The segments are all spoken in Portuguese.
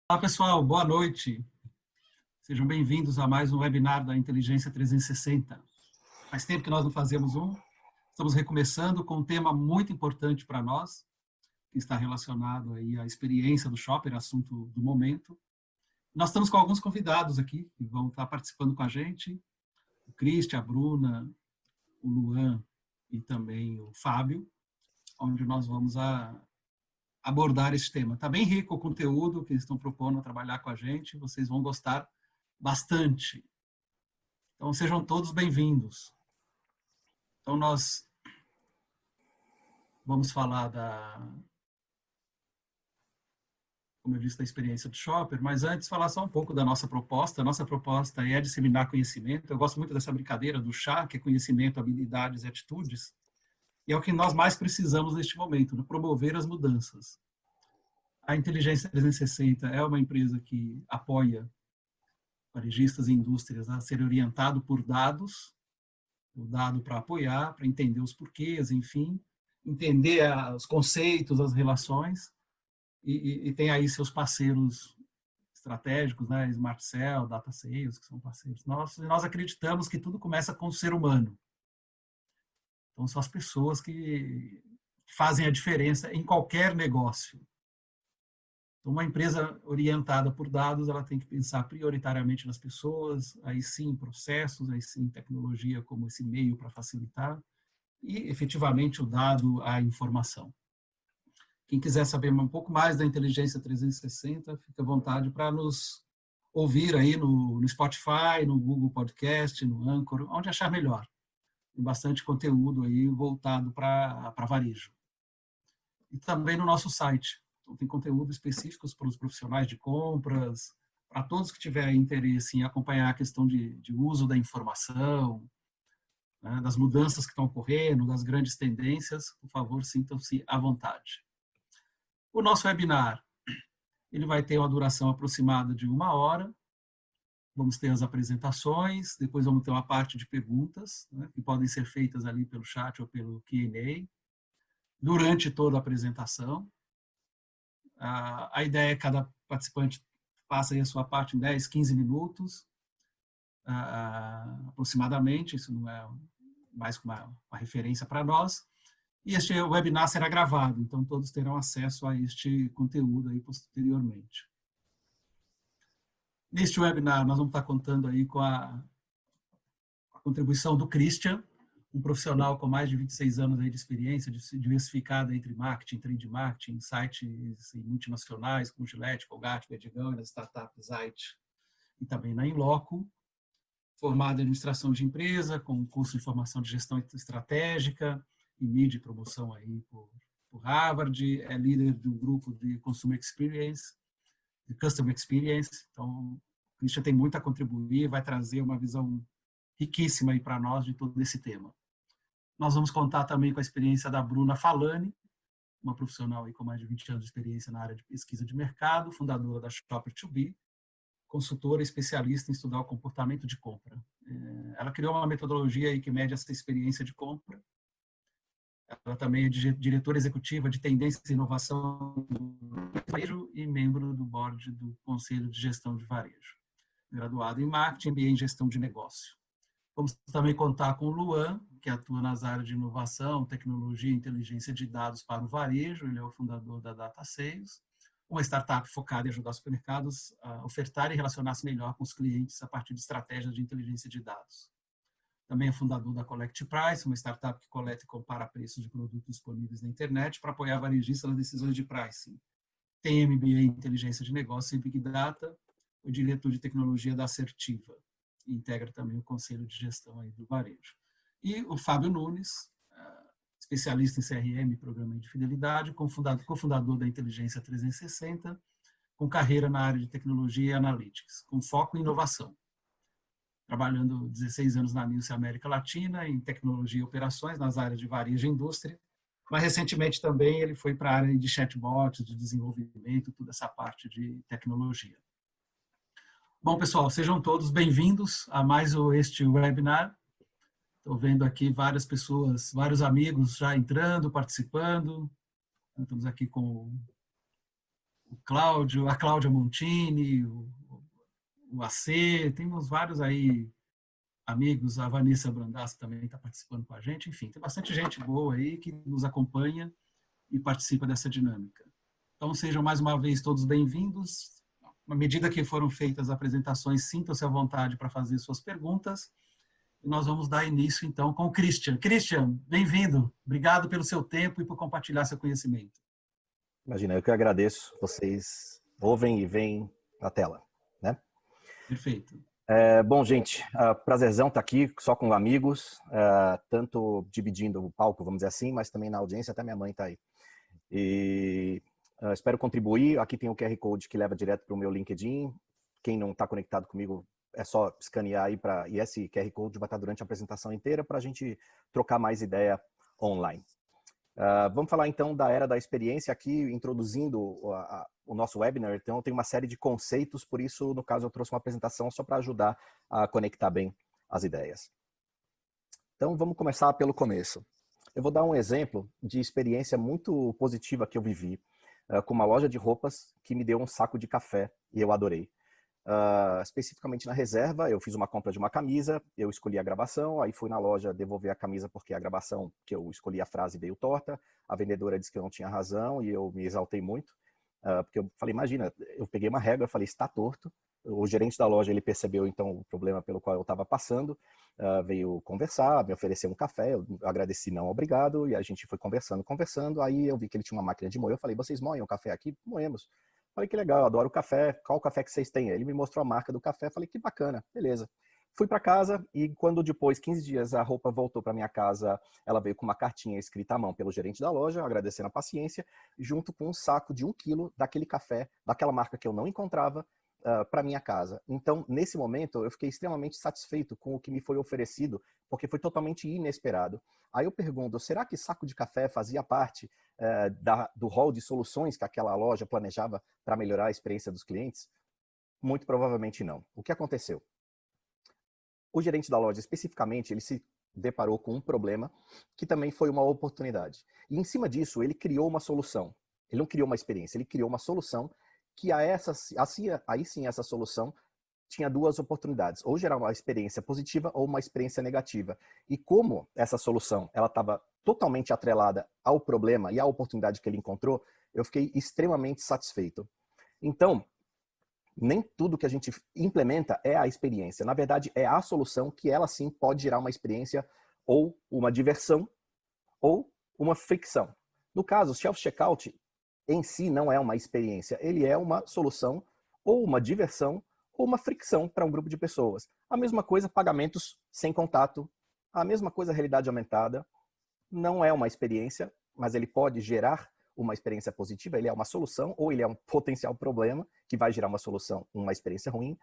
Olá, pessoal, boa noite. Sejam bem-vindos a mais um webinar da Inteligência 360. Faz tempo que nós não fazemos um. Estamos recomeçando com um tema muito importante para nós, que está relacionado aí à experiência do shopper, assunto do momento. Nós estamos com alguns convidados aqui que vão estar participando com a gente. O Cristian, a Bruna, o Luan e também o Fábio, onde nós vamos abordar esse tema. Está bem rico o conteúdo que eles estão propondo a trabalhar com a gente, vocês vão gostar bastante. Então, sejam todos bem-vindos. Então, nós vamos falar como eu disse, da experiência do shopper, mas antes falar só um pouco da nossa proposta. A nossa proposta é disseminar conhecimento. Eu gosto muito dessa brincadeira do chá, que é conhecimento, habilidades e atitudes. E é o que nós mais precisamos neste momento, promover as mudanças. A Inteligência 360 é uma empresa que apoia varejistas e indústrias a serem orientados por dados, o dado para apoiar, para entender os porquês, enfim, entender os conceitos, as relações, e tem aí seus parceiros estratégicos, né, Smart Cell, Data Sales, que são parceiros nossos, e nós acreditamos que tudo começa com o ser humano. Então, são as pessoas que fazem a diferença em qualquer negócio. Então, uma empresa orientada por dados, ela tem que pensar prioritariamente nas pessoas, aí sim processos, aí sim tecnologia como esse meio para facilitar, e efetivamente o dado, a informação. Quem quiser saber um pouco mais da Inteligência 360, fica à vontade para nos ouvir aí no Spotify, no Google Podcast, no Anchor, onde achar melhor. Tem bastante conteúdo aí voltado para varejo. E também no nosso site. Então, tem conteúdo específicos para os profissionais de compras, para todos que tiverem interesse em acompanhar a questão de uso da informação, né, das mudanças que estão ocorrendo, das grandes tendências, por favor, sintam-se à vontade. O nosso webinar, ele vai ter uma duração aproximada de 1 hora. Vamos ter as apresentações, depois vamos ter uma parte de perguntas, né, que podem ser feitas ali pelo chat ou pelo Q&A, durante toda a apresentação. A ideia é que cada participante faça aí a sua parte em 10, 15 minutos, aproximadamente, isso não é mais uma referência para nós. E este webinar será gravado, então todos terão acesso a este conteúdo aí posteriormente. Neste webinar, nós vamos estar contando aí com a contribuição do Cristian, um profissional com mais de 26 anos aí de experiência, diversificada entre marketing, trade marketing, sites multinacionais como Gillette, Colgate, Bedigão, e nas startups Zite, e também na Inloco, formado em administração de empresa, com curso de formação de gestão estratégica e mídia e promoção aí por Harvard, é líder do grupo de Consumer Experience, de Customer Experience. Então, o Cristian tem muito a contribuir, vai trazer uma visão riquíssima aí para nós de todo esse tema. Nós vamos contar também com a experiência da Bruna Falani, uma profissional aí com mais de 20 anos de experiência na área de pesquisa de mercado, fundadora da Shopper2B, consultora especialista em estudar o comportamento de compra. Ela criou uma metodologia aí que mede essa experiência de compra. Ela também é diretora executiva de tendências e inovação do varejo e membro do board do Conselho de Gestão de Varejo. Graduado em marketing, MBA em gestão de negócio. Vamos também contar com o Luan, que atua nas áreas de inovação, tecnologia e inteligência de dados para o varejo. Ele é o fundador da Data Sales, uma startup focada em ajudar os supermercados a ofertar e relacionar-se melhor com os clientes a partir de estratégias de inteligência de dados. Também é fundador da Collect Price, uma startup que coleta e compara preços de produtos disponíveis na internet para apoiar varejistas nas decisões de pricing. Tem MBA em inteligência de negócio e Big Data, o diretor de tecnologia da Assertiva. E integra também o conselho de gestão aí do varejo. E o Fábio Nunes, especialista em CRM e programa de fidelidade, cofundador da Inteligência 360, com carreira na área de tecnologia e analytics, com foco em inovação. Trabalhando 16 anos na Nielsen América Latina, em tecnologia e operações, nas áreas de varejo e indústria. Mas, recentemente, também ele foi para a área de chatbots, de desenvolvimento, toda essa parte de tecnologia. Bom, pessoal, sejam todos bem-vindos a mais este webinar. Estou vendo aqui várias pessoas, vários amigos já entrando, participando. Estamos aqui com o Cláudio, a Cláudia Montini, o AC, temos vários aí amigos, a Vanessa Brandasco também está participando com a gente, enfim, tem bastante gente boa aí que nos acompanha e participa dessa dinâmica. Então, sejam mais uma vez todos bem-vindos. À medida que foram feitas as apresentações, sintam-se à vontade para fazer suas perguntas. E nós vamos dar início, então, com o Christian. Christian, bem-vindo. Obrigado pelo seu tempo e por compartilhar seu conhecimento. Imagina, eu que agradeço. Vocês ouvem e veem na tela, né? Perfeito. Bom, gente, prazerzão estar aqui só com amigos, tanto dividindo o palco, vamos dizer assim, mas também na audiência, até minha mãe está aí. E espero contribuir. Aqui tem o QR Code que leva direto para o meu LinkedIn. Quem não está conectado comigo é só escanear aí e esse QR Code vai estar durante a apresentação inteira para a gente trocar mais ideia online. Vamos falar então da era da experiência aqui, introduzindo o nosso webinar. Então, tem uma série de conceitos, por isso, no caso, eu trouxe uma apresentação só para ajudar a conectar bem as ideias. Então, vamos começar pelo começo. Eu vou dar um exemplo de experiência muito positiva que eu vivi com uma loja de roupas que me deu um saco de café e eu adorei. Especificamente na reserva, eu fiz uma compra de uma camisa, eu escolhi a gravação, aí fui na loja devolver a camisa porque a gravação que eu escolhi a frase veio torta, a vendedora disse que eu não tinha razão e eu me exaltei muito, porque eu falei, imagina, eu peguei uma régua, eu falei, está torto, o gerente da loja ele percebeu então o problema pelo qual eu estava passando, veio conversar, me ofereceu um café, eu agradeci, não, obrigado, e a gente foi conversando, aí eu vi que ele tinha uma máquina de moer, eu falei, vocês moem o café aqui? Moemos. Falei, que legal, eu adoro café, qual café que vocês têm? Ele me mostrou a marca do café, falei, que bacana, beleza. Fui para casa e quando depois, 15 dias, a roupa voltou para minha casa, ela veio com uma cartinha escrita à mão pelo gerente da loja, agradecendo a paciência, junto com um saco de 1 quilo daquele café, daquela marca que eu não encontrava, para minha casa. Então, nesse momento, eu fiquei extremamente satisfeito com o que me foi oferecido, porque foi totalmente inesperado. Aí eu pergunto, será que saco de café fazia parte do hall de soluções que aquela loja planejava para melhorar a experiência dos clientes? Muito provavelmente não. O que aconteceu? O gerente da loja, especificamente, ele se deparou com um problema que também foi uma oportunidade. E em cima disso, ele criou uma solução. Ele não criou uma experiência, ele criou uma solução que aí sim essa solução tinha 2 oportunidades, ou gerar uma experiência positiva ou uma experiência negativa. E como essa solução ela estava totalmente atrelada ao problema e à oportunidade que ele encontrou, eu fiquei extremamente satisfeito. Então, nem tudo que a gente implementa é a experiência. Na verdade, é a solução que ela sim pode gerar uma experiência ou uma diversão ou uma fricção. No caso, o self-checkout em si não é uma experiência, ele é uma solução ou uma diversão ou uma fricção para um grupo de pessoas. A mesma coisa, pagamentos sem contato, a mesma coisa, realidade aumentada, não é uma experiência, mas ele pode gerar uma experiência positiva, ele é uma solução ou ele é um potencial problema que vai gerar uma solução, uma experiência ruim.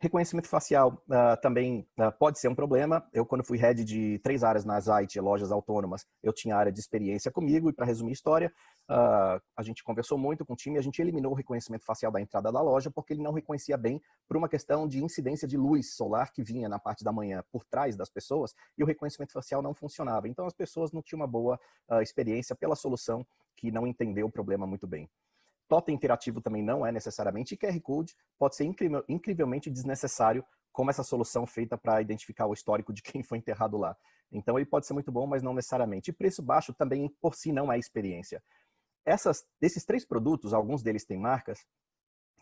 Reconhecimento facial também pode ser um problema. Eu, quando fui head de 3 áreas nas IT, lojas autônomas, eu tinha área de experiência comigo, e para resumir a história, a gente conversou muito com o time, a gente eliminou o reconhecimento facial da entrada da loja, porque ele não reconhecia bem por uma questão de incidência de luz solar que vinha na parte da manhã por trás das pessoas, e o reconhecimento facial não funcionava. Então as pessoas não tinham uma boa experiência pela solução que não entendeu o problema muito bem. Totem interativo também não é necessariamente, e QR Code pode ser incrivelmente desnecessário, como essa solução feita para identificar o histórico de quem foi enterrado lá. Então ele pode ser muito bom, mas não necessariamente. E preço baixo também por si não é experiência. Desses 3 produtos, alguns deles têm marcas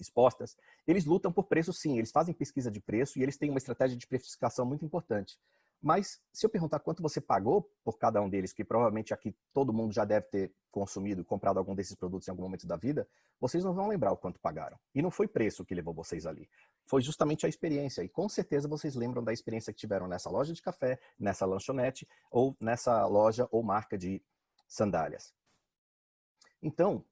expostas, eles lutam por preço sim, eles fazem pesquisa de preço e eles têm uma estratégia de precificação muito importante. Mas se eu perguntar quanto você pagou por cada um deles, que provavelmente aqui todo mundo já deve ter consumido, comprado algum desses produtos em algum momento da vida, vocês não vão lembrar o quanto pagaram. E não foi preço que levou vocês ali. Foi justamente a experiência. E com certeza vocês lembram da experiência que tiveram nessa loja de café, nessa lanchonete ou nessa loja ou marca de sandálias. Então,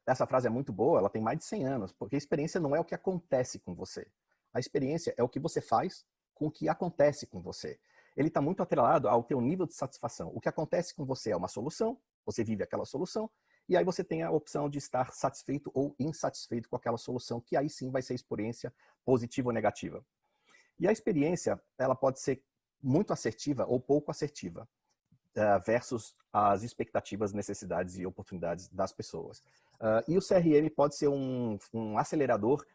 essa frase é muito boa, ela tem mais de 100 anos, porque a experiência não é o que acontece com você. A experiência é o que você faz com o que acontece com você. Ele está muito atrelado ao teu nível de satisfação. O que acontece com você é uma solução, você vive aquela solução, e aí você tem a opção de estar satisfeito ou insatisfeito com aquela solução, que aí sim vai ser experiência positiva ou negativa. E a experiência, ela pode ser muito assertiva ou pouco assertiva. versus as expectativas, necessidades e oportunidades das pessoas. E o CRM pode ser um acelerador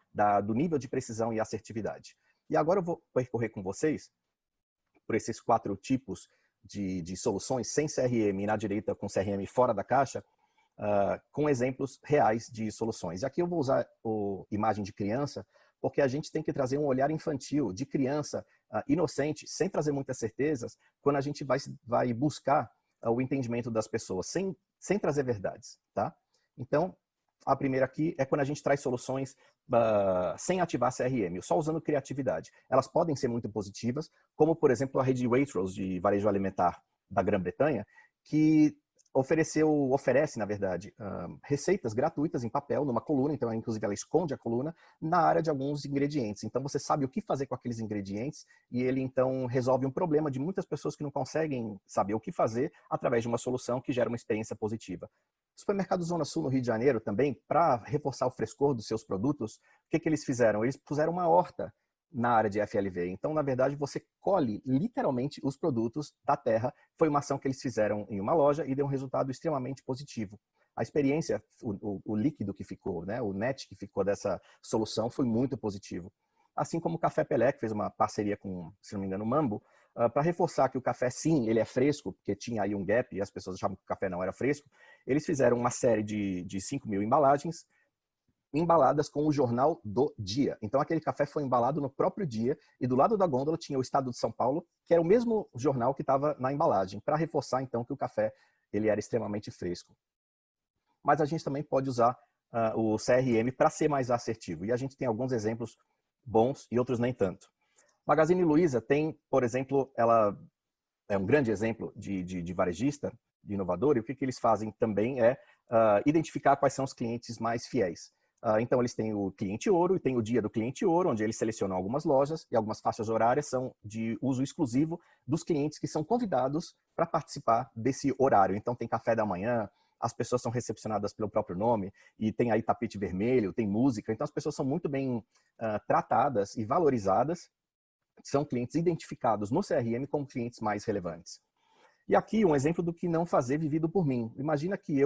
do nível de precisão e assertividade. E agora eu vou percorrer com vocês por esses 4 tipos de soluções, sem CRM e na direita com CRM fora da caixa, com exemplos reais de soluções. Aqui eu vou usar a imagem de criança, porque a gente tem que trazer um olhar infantil, de criança, inocente, sem trazer muitas certezas, quando a gente vai buscar o entendimento das pessoas, sem trazer verdades. Tá? Então, a primeira aqui é quando a gente traz soluções sem ativar CRM, só usando criatividade. Elas podem ser muito positivas, como, por exemplo, a rede Waitrose de varejo alimentar da Grã-Bretanha, que oferece, na verdade, receitas gratuitas em papel, numa coluna, então, inclusive, ela esconde a coluna na área de alguns ingredientes. Então, você sabe o que fazer com aqueles ingredientes e ele, então, resolve um problema de muitas pessoas que não conseguem saber o que fazer através de uma solução que gera uma experiência positiva. O supermercado Zona Sul, no Rio de Janeiro, também, para reforçar o frescor dos seus produtos, o que eles fizeram? Eles puseram uma horta na área de FLV. Então, na verdade, você colhe literalmente os produtos da terra. Foi uma ação que eles fizeram em uma loja e deu um resultado extremamente positivo. A experiência, o líquido que ficou, né, o net que ficou dessa solução foi muito positivo. Assim como o Café Pelé, que fez uma parceria com, se não me engano, o Mambo, para reforçar que o café, sim, ele é fresco, porque tinha aí um gap e as pessoas achavam que o café não era fresco, eles fizeram uma série de 5.000 embalagens, embaladas com o jornal do dia. Então, aquele café foi embalado no próprio dia e do lado da gôndola tinha o Estado de São Paulo, que era o mesmo jornal que estava na embalagem, para reforçar, então, que o café ele era extremamente fresco. Mas a gente também pode usar o CRM para ser mais assertivo. E a gente tem alguns exemplos bons e outros nem tanto. Magazine Luiza tem, por exemplo, ela é um grande exemplo de varejista, de inovador, e o que eles fazem também é identificar quais são os clientes mais fiéis. Então, eles têm o cliente ouro e tem o dia do cliente ouro, onde eles selecionam algumas lojas e algumas faixas horárias são de uso exclusivo dos clientes que são convidados para participar desse horário. Então, tem café da manhã, as pessoas são recepcionadas pelo próprio nome e tem aí tapete vermelho, tem música. Então, as pessoas são muito bem tratadas e valorizadas. São clientes identificados no CRM como clientes mais relevantes. E aqui um exemplo do que não fazer vivido por mim. Imagina que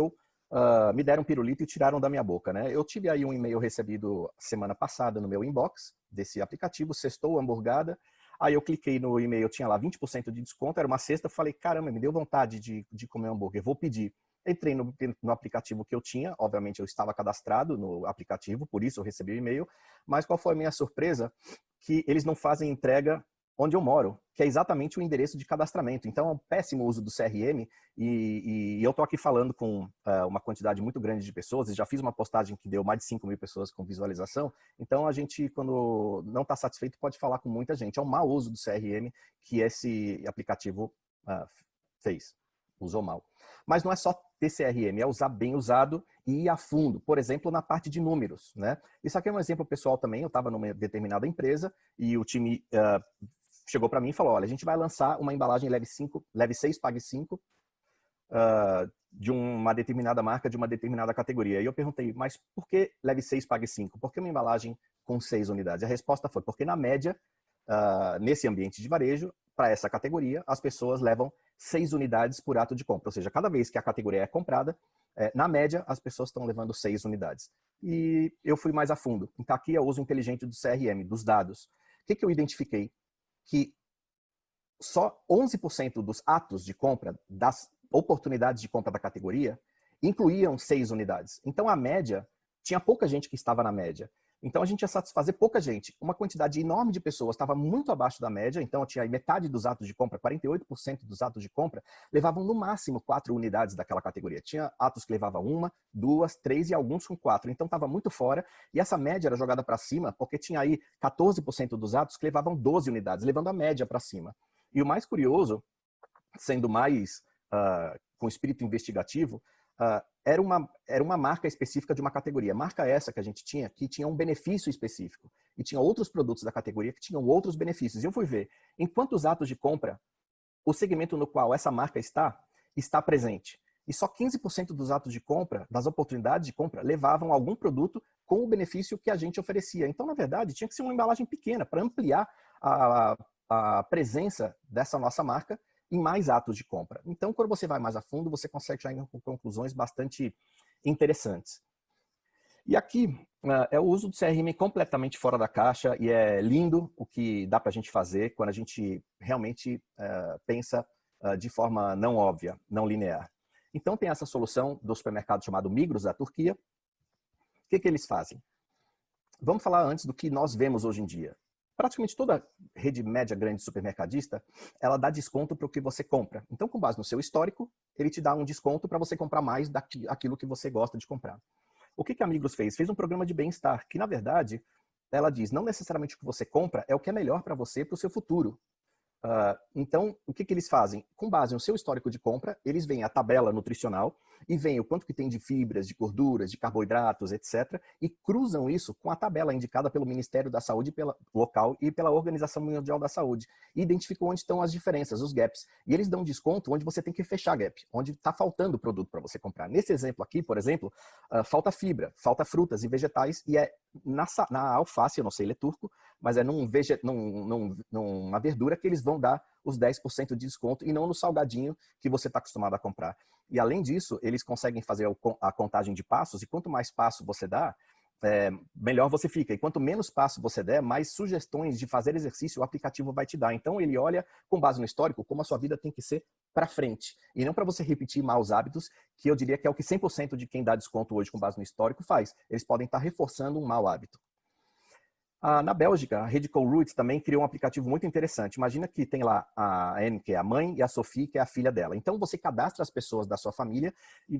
me deram um pirulito e tiraram da minha boca, né? Eu tive aí um e-mail recebido semana passada no meu inbox desse aplicativo, sextou hamburgada. Aí eu cliquei no e-mail, tinha lá 20% de desconto, era uma sexta, falei, caramba, me deu vontade de comer hambúrguer, vou pedir. Entrei no aplicativo que eu tinha, obviamente eu estava cadastrado no aplicativo, por isso eu recebi o e-mail, mas qual foi a minha surpresa? Que eles não fazem entrega onde eu moro, que é exatamente o endereço de cadastramento. Então é um péssimo uso do CRM e eu estou aqui falando com uma quantidade muito grande de pessoas, e já fiz uma postagem que deu mais de 5.000 pessoas com visualização, então a gente, quando não está satisfeito, pode falar com muita gente. É um mau uso do CRM que esse aplicativo usou mal. Mas não é só ter CRM, é usar bem usado e ir a fundo, por exemplo, na parte de números, né? Isso aqui é um exemplo pessoal também, eu estava numa determinada empresa e o time chegou para mim e falou, olha, a gente vai lançar uma embalagem leve 6, pague 5 de uma determinada marca, de uma determinada categoria. E eu perguntei, mas por que leve 6, pague 5? Por que uma embalagem com 6 unidades? A resposta foi, porque na média, nesse ambiente de varejo, para essa categoria, as pessoas levam 6 unidades por ato de compra. Ou seja, cada vez que a categoria é comprada, na média, as pessoas estão levando 6 unidades. E eu fui mais a fundo. Então, aqui é o uso inteligente do CRM, dos dados. O que eu identifiquei? Que só 11% dos atos de compra, das oportunidades de compra da categoria, incluíam 6 unidades. Então, a média, tinha pouca gente que estava na média. Então, a gente ia satisfazer pouca gente. Uma quantidade enorme de pessoas estava muito abaixo da média, então tinha metade dos atos de compra, 48% dos atos de compra, levavam no máximo 4 unidades daquela categoria. Tinha atos que levavam 1, 2, 3 e alguns com 4. Então, estava muito fora. E essa média era jogada para cima, porque tinha aí 14% dos atos que levavam 12 unidades, levando a média para cima. E o mais curioso, sendo mais com espírito investigativo, era uma marca específica de uma categoria. Marca essa que a gente tinha, que tinha um benefício específico. E tinha outros produtos da categoria que tinham outros benefícios. E eu fui ver em quantos atos de compra o segmento no qual essa marca está presente. E só 15% dos atos de compra, das oportunidades de compra, levavam algum produto com o benefício que a gente oferecia. Então, na verdade, tinha que ser uma embalagem pequena para ampliar a presença dessa nossa marca em mais atos de compra. Então, quando você vai mais a fundo, você consegue chegar com conclusões bastante interessantes. E aqui é o uso do CRM completamente fora da caixa e é lindo o que dá para a gente fazer quando a gente realmente pensa de forma não óbvia, não linear. Então, tem essa solução do supermercado chamado Migros, da Turquia. O que eles fazem? Vamos falar antes do que nós vemos hoje em dia. Praticamente toda rede média grande supermercadista, ela dá desconto para o que você compra. Então, com base no seu histórico, ele te dá um desconto para você comprar mais daquilo que você gosta de comprar. O que a Migros fez? Fez um programa de bem-estar, que na verdade, ela diz, não necessariamente o que você compra é o que é melhor para você, para o seu futuro. Então, o que eles fazem? Com base no seu histórico de compra, eles veem a tabela nutricional e veem o quanto que tem de fibras, de gorduras, de carboidratos, etc. E cruzam isso com a tabela indicada pelo Ministério da Saúde local e pela Organização Mundial da Saúde. E identificam onde estão as diferenças, os gaps. E eles dão desconto onde você tem que fechar gap, onde está faltando produto para você comprar. Nesse exemplo aqui, por exemplo, falta fibra, falta frutas e vegetais, e é na alface, eu não sei ler turco, mas é numa verdura que eles vão dar os 10% de desconto e não no salgadinho que você está acostumado a comprar. E além disso, eles conseguem fazer a contagem de passos e quanto mais passo você dá, melhor você fica. E quanto menos passo você der, mais sugestões de fazer exercício o aplicativo vai te dar. Então ele olha, com base no histórico, como a sua vida tem que ser para frente. E não para você repetir maus hábitos, que eu diria que é o que 100% de quem dá desconto hoje com base no histórico faz. Eles podem estar reforçando um mau hábito. Na Bélgica, a rede Colruyt também criou um aplicativo muito interessante. Imagina que tem lá a Anne, que é a mãe, e a Sophie, que é a filha dela. Então, você cadastra as pessoas da sua família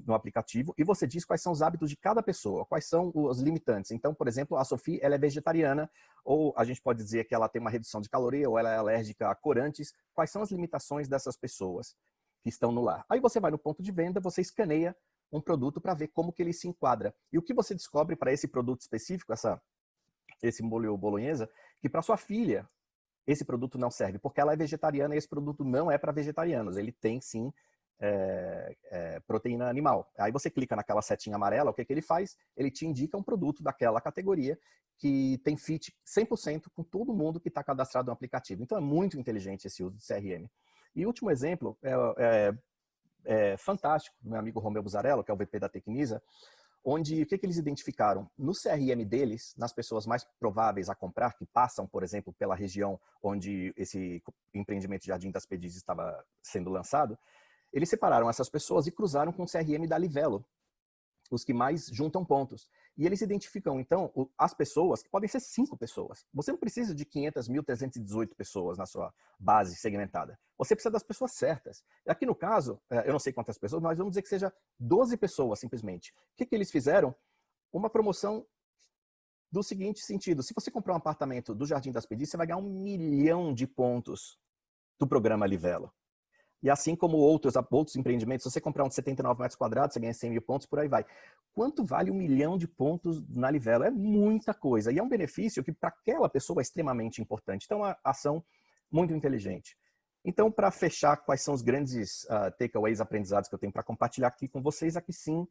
no aplicativo e você diz quais são os hábitos de cada pessoa, quais são os limitantes. Então, por exemplo, a Sophie, ela é vegetariana, ou a gente pode dizer que ela tem uma redução de caloria, ou ela é alérgica a corantes. Quais são as limitações dessas pessoas que estão no lar? Aí você vai no ponto de venda, você escaneia um produto para ver como que ele se enquadra. E o que você descobre para esse produto específico, esse molho bolonhesa, que para sua filha esse produto não serve, porque ela é vegetariana e esse produto não é para vegetarianos. Ele tem sim proteína animal. Aí você clica naquela setinha amarela, o que ele faz? Ele te indica um produto daquela categoria que tem fit 100% com todo mundo que está cadastrado no aplicativo. Então é muito inteligente esse uso de CRM. E o último exemplo é fantástico, do meu amigo Romeu Buzarello, que é o VP da Tecnisa, onde o que eles identificaram? No CRM deles, nas pessoas mais prováveis a comprar, que passam, por exemplo, pela região onde esse empreendimento Jardim das Perdizes estava sendo lançado, eles separaram essas pessoas e cruzaram com o CRM da Livelo, os que mais juntam pontos. E eles identificam, então, as pessoas, que podem ser 5 pessoas. Você não precisa de 500.318 pessoas na sua base segmentada. Você precisa das pessoas certas. Aqui no caso, eu não sei quantas pessoas, mas vamos dizer que seja 12 pessoas, simplesmente. O que eles fizeram? Uma promoção do seguinte sentido. Se você comprar um apartamento do Jardim das Perdizes, você vai ganhar 1 milhão de pontos do programa Livelo. E assim como outros empreendimentos, se você comprar um de 79 metros quadrados, você ganha 100 mil pontos, por aí vai. Quanto vale 1 milhão de pontos na Livelo? É muita coisa. E é um benefício que para aquela pessoa é extremamente importante. Então, é uma ação muito inteligente. Então, para fechar, quais são os grandes takeaways, aprendizados que eu tenho para compartilhar aqui com vocês? Aqui sim,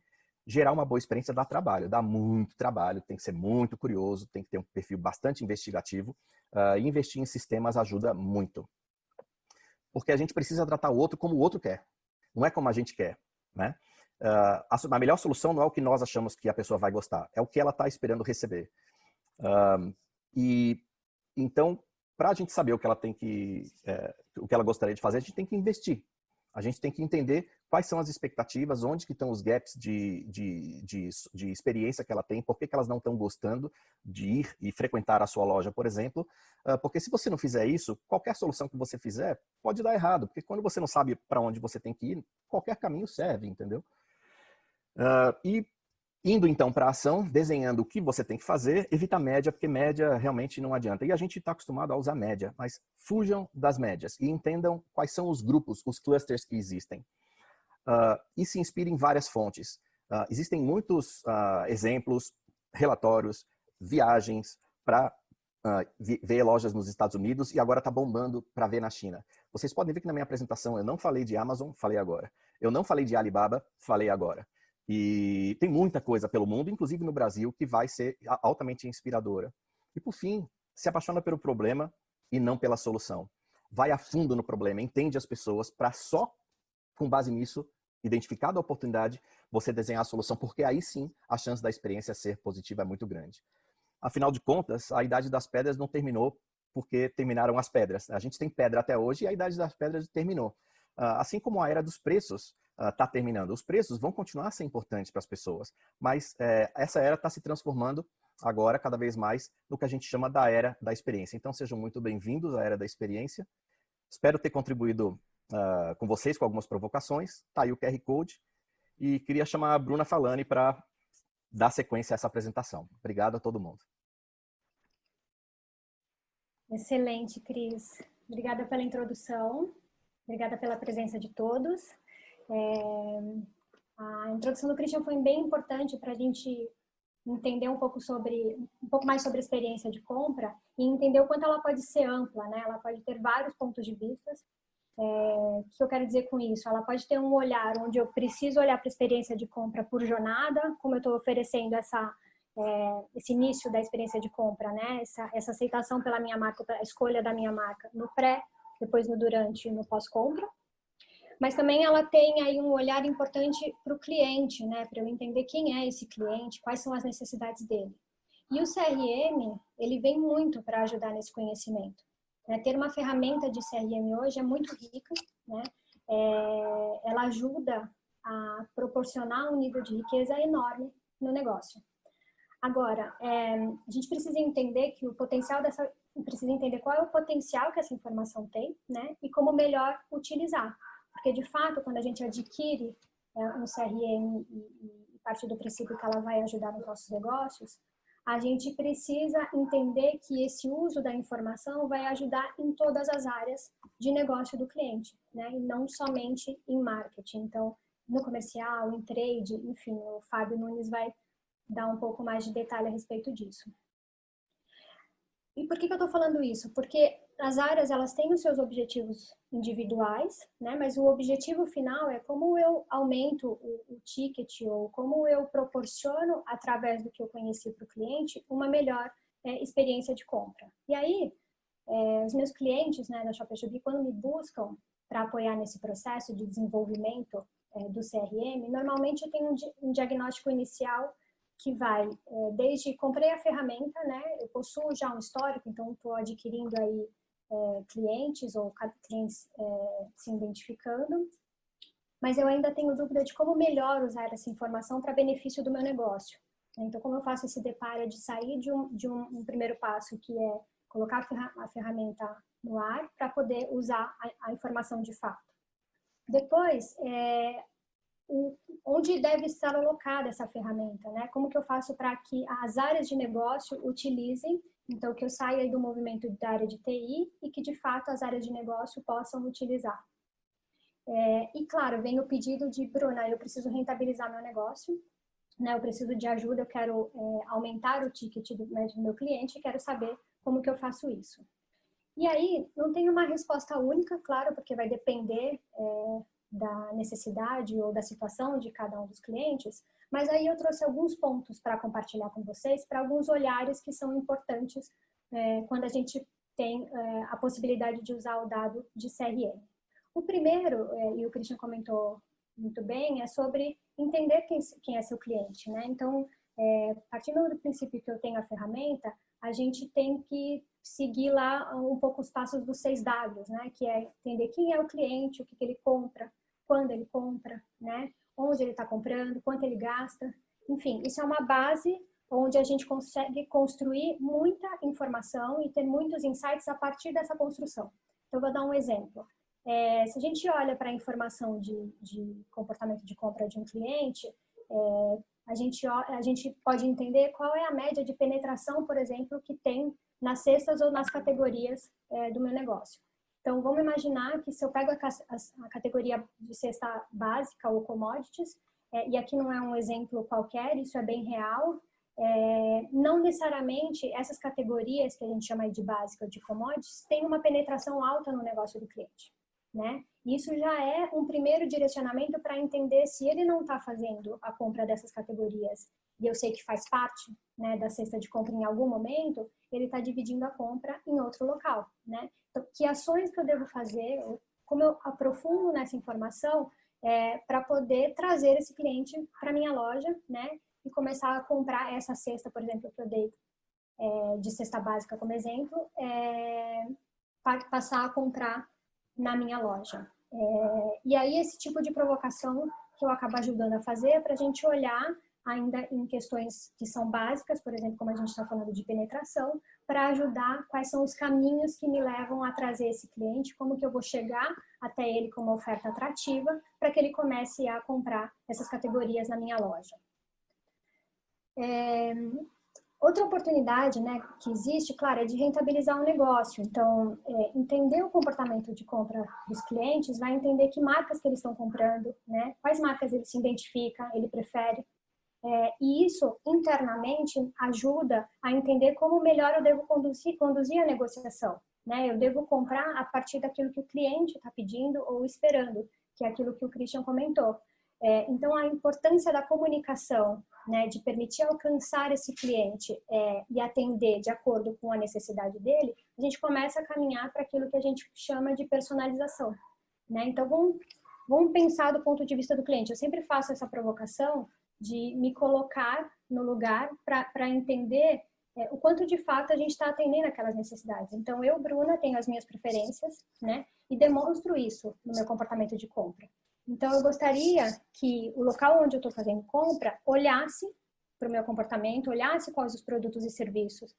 gerar uma boa experiência dá trabalho. Dá muito trabalho, tem que ser muito curioso, tem que ter um perfil bastante investigativo. E investir em sistemas ajuda muito. Porque a gente precisa tratar o outro como o outro quer, não é como a gente quer, né? A melhor solução não é o que nós achamos que a pessoa vai gostar, é o que ela está esperando receber. E então, para a gente saber o que ela tem o que ela gostaria de fazer, a gente tem que investir. A gente tem que entender quais são as expectativas, onde que estão os gaps de experiência que ela tem, por que elas não estão gostando de ir e frequentar a sua loja, por exemplo. Porque se você não fizer isso, qualquer solução que você fizer pode dar errado, porque quando você não sabe para onde você tem que ir, qualquer caminho serve, entendeu? E indo então para a ação, desenhando o que você tem que fazer, evita média, porque média realmente não adianta. E a gente está acostumado a usar média, mas fujam das médias e entendam quais são os grupos, os clusters que existem. E se inspirem em várias fontes. Existem muitos exemplos, relatórios, viagens para ver lojas nos Estados Unidos e agora está bombando para ver na China. Vocês podem ver que na minha apresentação eu não falei de Amazon, falei agora. Eu não falei de Alibaba, falei agora. E tem muita coisa pelo mundo, inclusive no Brasil, que vai ser altamente inspiradora. E por fim, se apaixona pelo problema e não pela solução. vai a fundo no problema, entende as pessoas, para só, com base nisso, identificada a oportunidade, você desenhar a solução, porque aí sim a chance da experiência ser positiva é muito grande. Afinal de contas, a Idade das Pedras não terminou porque terminaram as pedras. A gente tem pedra até hoje e a Idade das Pedras terminou. Assim como a Era dos Preços está terminando. Os preços vão continuar a ser importantes para as pessoas, mas essa era está se transformando agora cada vez mais no que a gente chama da Era da Experiência. Então sejam muito bem-vindos à Era da Experiência. Espero ter contribuído com vocês com algumas provocações. Está aí o QR Code. E queria chamar a Bruna Falani para dar sequência a essa apresentação. Obrigado a todo mundo. Excelente, Cris. Obrigada pela introdução. Obrigada pela presença de todos. A introdução do Christian foi bem importante para a gente entender um pouco mais sobre a experiência de compra e entender o quanto ela pode ser ampla, né? Ela pode ter vários pontos de vista. O que eu quero dizer com isso? Ela pode ter um olhar onde eu preciso olhar para a experiência de compra por jornada, como eu estou oferecendo esse início da experiência de compra, né? Essa aceitação pela minha marca, a escolha da minha marca no pré, depois no durante e no pós-compra. Mas também ela tem aí um olhar importante para o cliente, né? Para eu entender quem é esse cliente, quais são as necessidades dele. E o CRM, ele vem muito para ajudar nesse conhecimento. Né? Ter uma ferramenta de CRM hoje é muito rica, né? Ela ajuda a proporcionar um nível de riqueza enorme no negócio. Agora, a gente precisa entender que precisa entender qual é o potencial que essa informação tem, né? E como melhor utilizar. Porque, de fato, quando a gente adquire um CRM e parte do princípio que ela vai ajudar nos nossos negócios, a gente precisa entender que esse uso da informação vai ajudar em todas as áreas de negócio do cliente, né? E não somente em marketing. Então, no comercial, em trade, enfim, o Fábio Nunes vai dar um pouco mais de detalhe a respeito disso. E por que eu estou falando isso? Porque as áreas, elas têm os seus objetivos individuais, né? Mas o objetivo final é como eu aumento o ticket ou como eu proporciono, através do que eu conheci para o cliente, uma melhor experiência de compra. E aí, os meus clientes, né, da Shop2B, quando me buscam para apoiar nesse processo de desenvolvimento do CRM, normalmente eu tenho um diagnóstico inicial que vai desde comprei a ferramenta, né? Eu possuo já um histórico, então estou adquirindo aí clientes ou clientes se identificando, mas eu ainda tenho dúvida de como melhor usar essa informação para benefício do meu negócio. Então, como eu faço esse deparo de sair de um primeiro passo, que é colocar a ferramenta no ar para poder usar a informação de fato. Depois, onde deve estar alocada essa ferramenta, né? Como que eu faço para que as áreas de negócio utilizem, então que eu saia do movimento da área de TI e que de fato as áreas de negócio possam utilizar. E claro, vem o pedido de, Bruna, eu preciso rentabilizar meu negócio, né? Eu preciso de ajuda, eu quero aumentar o ticket do meu cliente e quero saber como que eu faço isso. E aí, não tem uma resposta única, claro, porque vai depender da necessidade ou da situação de cada um dos clientes, mas aí eu trouxe alguns pontos para compartilhar com vocês, para alguns olhares que são importantes quando a gente tem a possibilidade de usar o dado de CRM. O primeiro, e o Christian comentou muito bem, é sobre entender quem é seu cliente, né? Então, partindo do princípio que eu tenho a ferramenta, a gente tem que seguir lá um pouco os passos dos 6 Ws, né? Que é entender quem é o cliente, o que ele compra, quando ele compra, né? Onde ele está comprando, quanto ele gasta. Enfim, isso é uma base onde a gente consegue construir muita informação e ter muitos insights a partir dessa construção. Então, eu vou dar um exemplo. Se a gente olha para a informação de comportamento de compra de um cliente, a gente pode entender qual é a média de penetração, por exemplo, que tem nas cestas ou nas categorias do meu negócio. Então, vamos imaginar que se eu pego a categoria de cesta básica ou commodities, e aqui não é um exemplo qualquer, isso é bem real, não necessariamente essas categorias que a gente chama de básica ou de commodities têm uma penetração alta no negócio do cliente, né? Isso já é um primeiro direcionamento para entender se ele não está fazendo a compra dessas categorias e eu sei que faz parte, né, da cesta de compra em algum momento, ele está dividindo a compra em outro local, né? Então, que ações que eu devo fazer, como eu aprofundo nessa informação para poder trazer esse cliente para minha loja, né? E começar a comprar essa cesta, por exemplo, que eu dei de cesta básica como exemplo, passar a comprar na minha loja. E aí esse tipo de provocação que eu acabo ajudando a fazer é para a gente olhar ainda em questões que são básicas, por exemplo, como a gente está falando de penetração, para ajudar quais são os caminhos que me levam a trazer esse cliente, como que eu vou chegar até ele com uma oferta atrativa, para que ele comece a comprar essas categorias na minha loja. Outra oportunidade, né, que existe, claro, é de rentabilizar o negócio. Então, entender o comportamento de compra dos clientes, vai entender que marcas que eles estão comprando, né, quais marcas ele se identifica, ele prefere. E isso, internamente, ajuda a entender como melhor eu devo conduzir a negociação. Né? Eu devo comprar a partir daquilo que o cliente está pedindo ou esperando, que é aquilo que o Christian comentou. Então, a importância da comunicação, né, de permitir alcançar esse cliente e atender de acordo com a necessidade dele, a gente começa a caminhar para aquilo que a gente chama de personalização. Né? Então, vamos pensar do ponto de vista do cliente. Eu sempre faço essa provocação de me colocar no lugar para entender o quanto de fato a gente está atendendo aquelas necessidades. Então, eu, Bruna, tenho as minhas preferências, né, e demonstro isso no meu comportamento de compra. Então, eu gostaria que o local onde eu estou fazendo compra olhasse para o meu comportamento, olhasse quais os produtos e serviços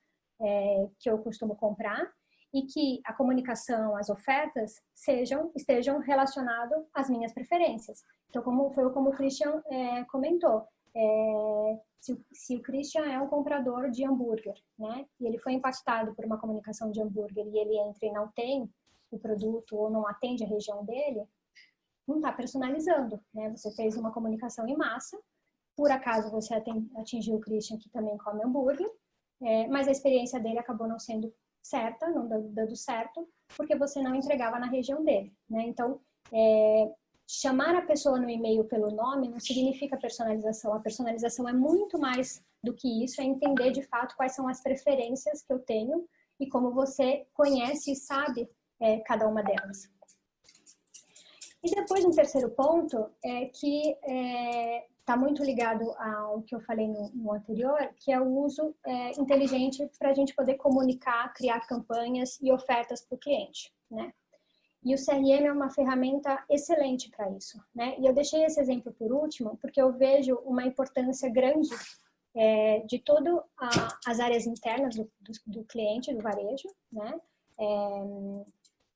que eu costumo comprar e que a comunicação, as ofertas estejam relacionadas às minhas preferências. Então, como o Christian comentou, se o Christian é um comprador de hambúrguer, né, e ele foi impactado por uma comunicação de hambúrguer e ele entra e não tem o produto ou não atende a região dele, não está personalizando, né? Você fez uma comunicação em massa, por acaso você atingiu o Christian que também come hambúrguer, mas a experiência dele acabou não sendo certa, não dando certo, porque você não entregava na região dele, né? Então, chamar a pessoa no e-mail pelo nome não significa personalização. A personalização é muito mais do que isso, é entender de fato quais são as preferências que eu tenho e como você conhece e sabe cada uma delas. E depois, um terceiro ponto que está muito ligado ao que eu falei no anterior, que é o uso inteligente para a gente poder comunicar, criar campanhas e ofertas para o cliente, né? E o CRM é uma ferramenta excelente para isso, né? E eu deixei esse exemplo por último, porque eu vejo uma importância grande de todas as áreas internas do cliente, do varejo, né?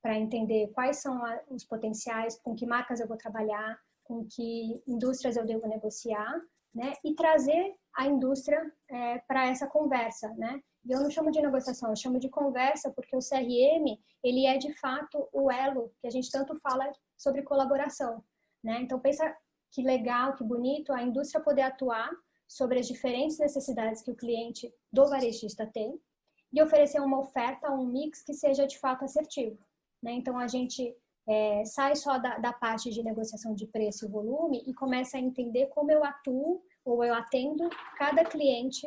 Para entender quais são os potenciais, com que marcas eu vou trabalhar, com que indústrias eu devo negociar, né? E trazer a indústria para essa conversa, né? E eu não chamo de negociação, eu chamo de conversa, porque o CRM, ele é de fato o elo que a gente tanto fala sobre colaboração, né? Então pensa que legal, que bonito a indústria poder atuar sobre as diferentes necessidades que o cliente do varejista tem e oferecer uma oferta, um mix que seja de fato assertivo, né? Então a gente sai só da parte de negociação de preço e volume e começa a entender como eu atuo ou eu atendo cada cliente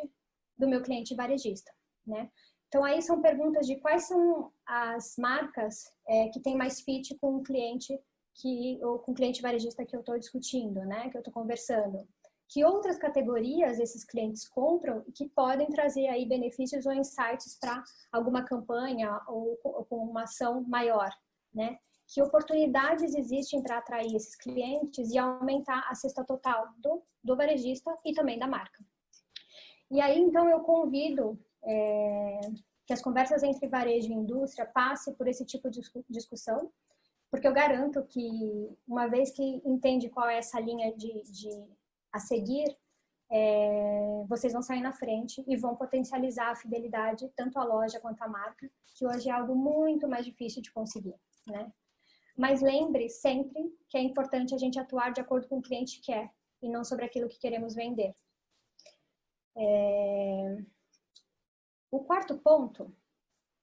do meu cliente varejista, né? Então aí são perguntas de quais são as marcas que tem mais fit com o cliente ou com o cliente varejista que eu estou discutindo, né? Que eu estou conversando. Que outras categorias esses clientes compram e que podem trazer aí benefícios ou insights para alguma campanha ou com uma ação maior, né? Que oportunidades existem para atrair esses clientes e aumentar a cesta total do varejista e também da marca. E aí, então, eu convido que as conversas entre varejo e indústria passem por esse tipo de discussão, porque eu garanto que, uma vez que entende qual é essa linha a seguir, vocês vão sair na frente e vão potencializar a fidelidade, tanto à loja quanto à marca, que hoje é algo muito mais difícil de conseguir, né? Mas lembre sempre que é importante a gente atuar de acordo com o que o cliente quer e não sobre aquilo que queremos vender. O quarto ponto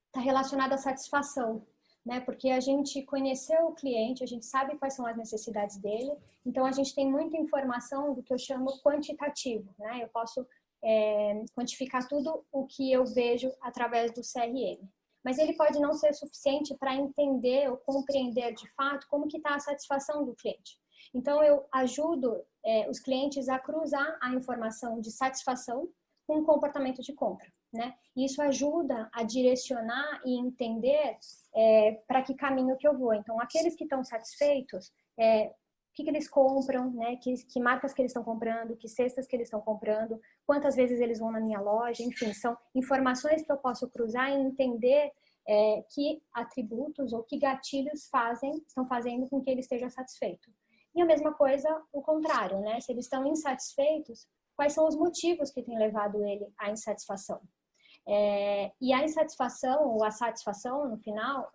está relacionado à satisfação, né? Porque a gente conheceu o cliente, a gente sabe quais são as necessidades dele, então a gente tem muita informação do que eu chamo quantitativo, né? Eu posso quantificar tudo o que eu vejo através do CRM. Mas ele pode não ser suficiente para entender ou compreender de fato como que está a satisfação do cliente. Então, eu ajudo os clientes a cruzar a informação de satisfação com o comportamento de compra, né? Isso ajuda a direcionar e entender para que caminho que eu vou. Então, aqueles que estão satisfeitos, o que eles compram, né? Que marcas que eles estão comprando, que cestas que eles estão comprando, quantas vezes eles vão na minha loja, enfim, são informações que eu posso cruzar e entender que atributos ou que gatilhos estão fazendo com que ele esteja satisfeito. E a mesma coisa, o contrário, né? Se eles estão insatisfeitos, quais são os motivos que têm levado ele à insatisfação? E a insatisfação ou a satisfação, no final,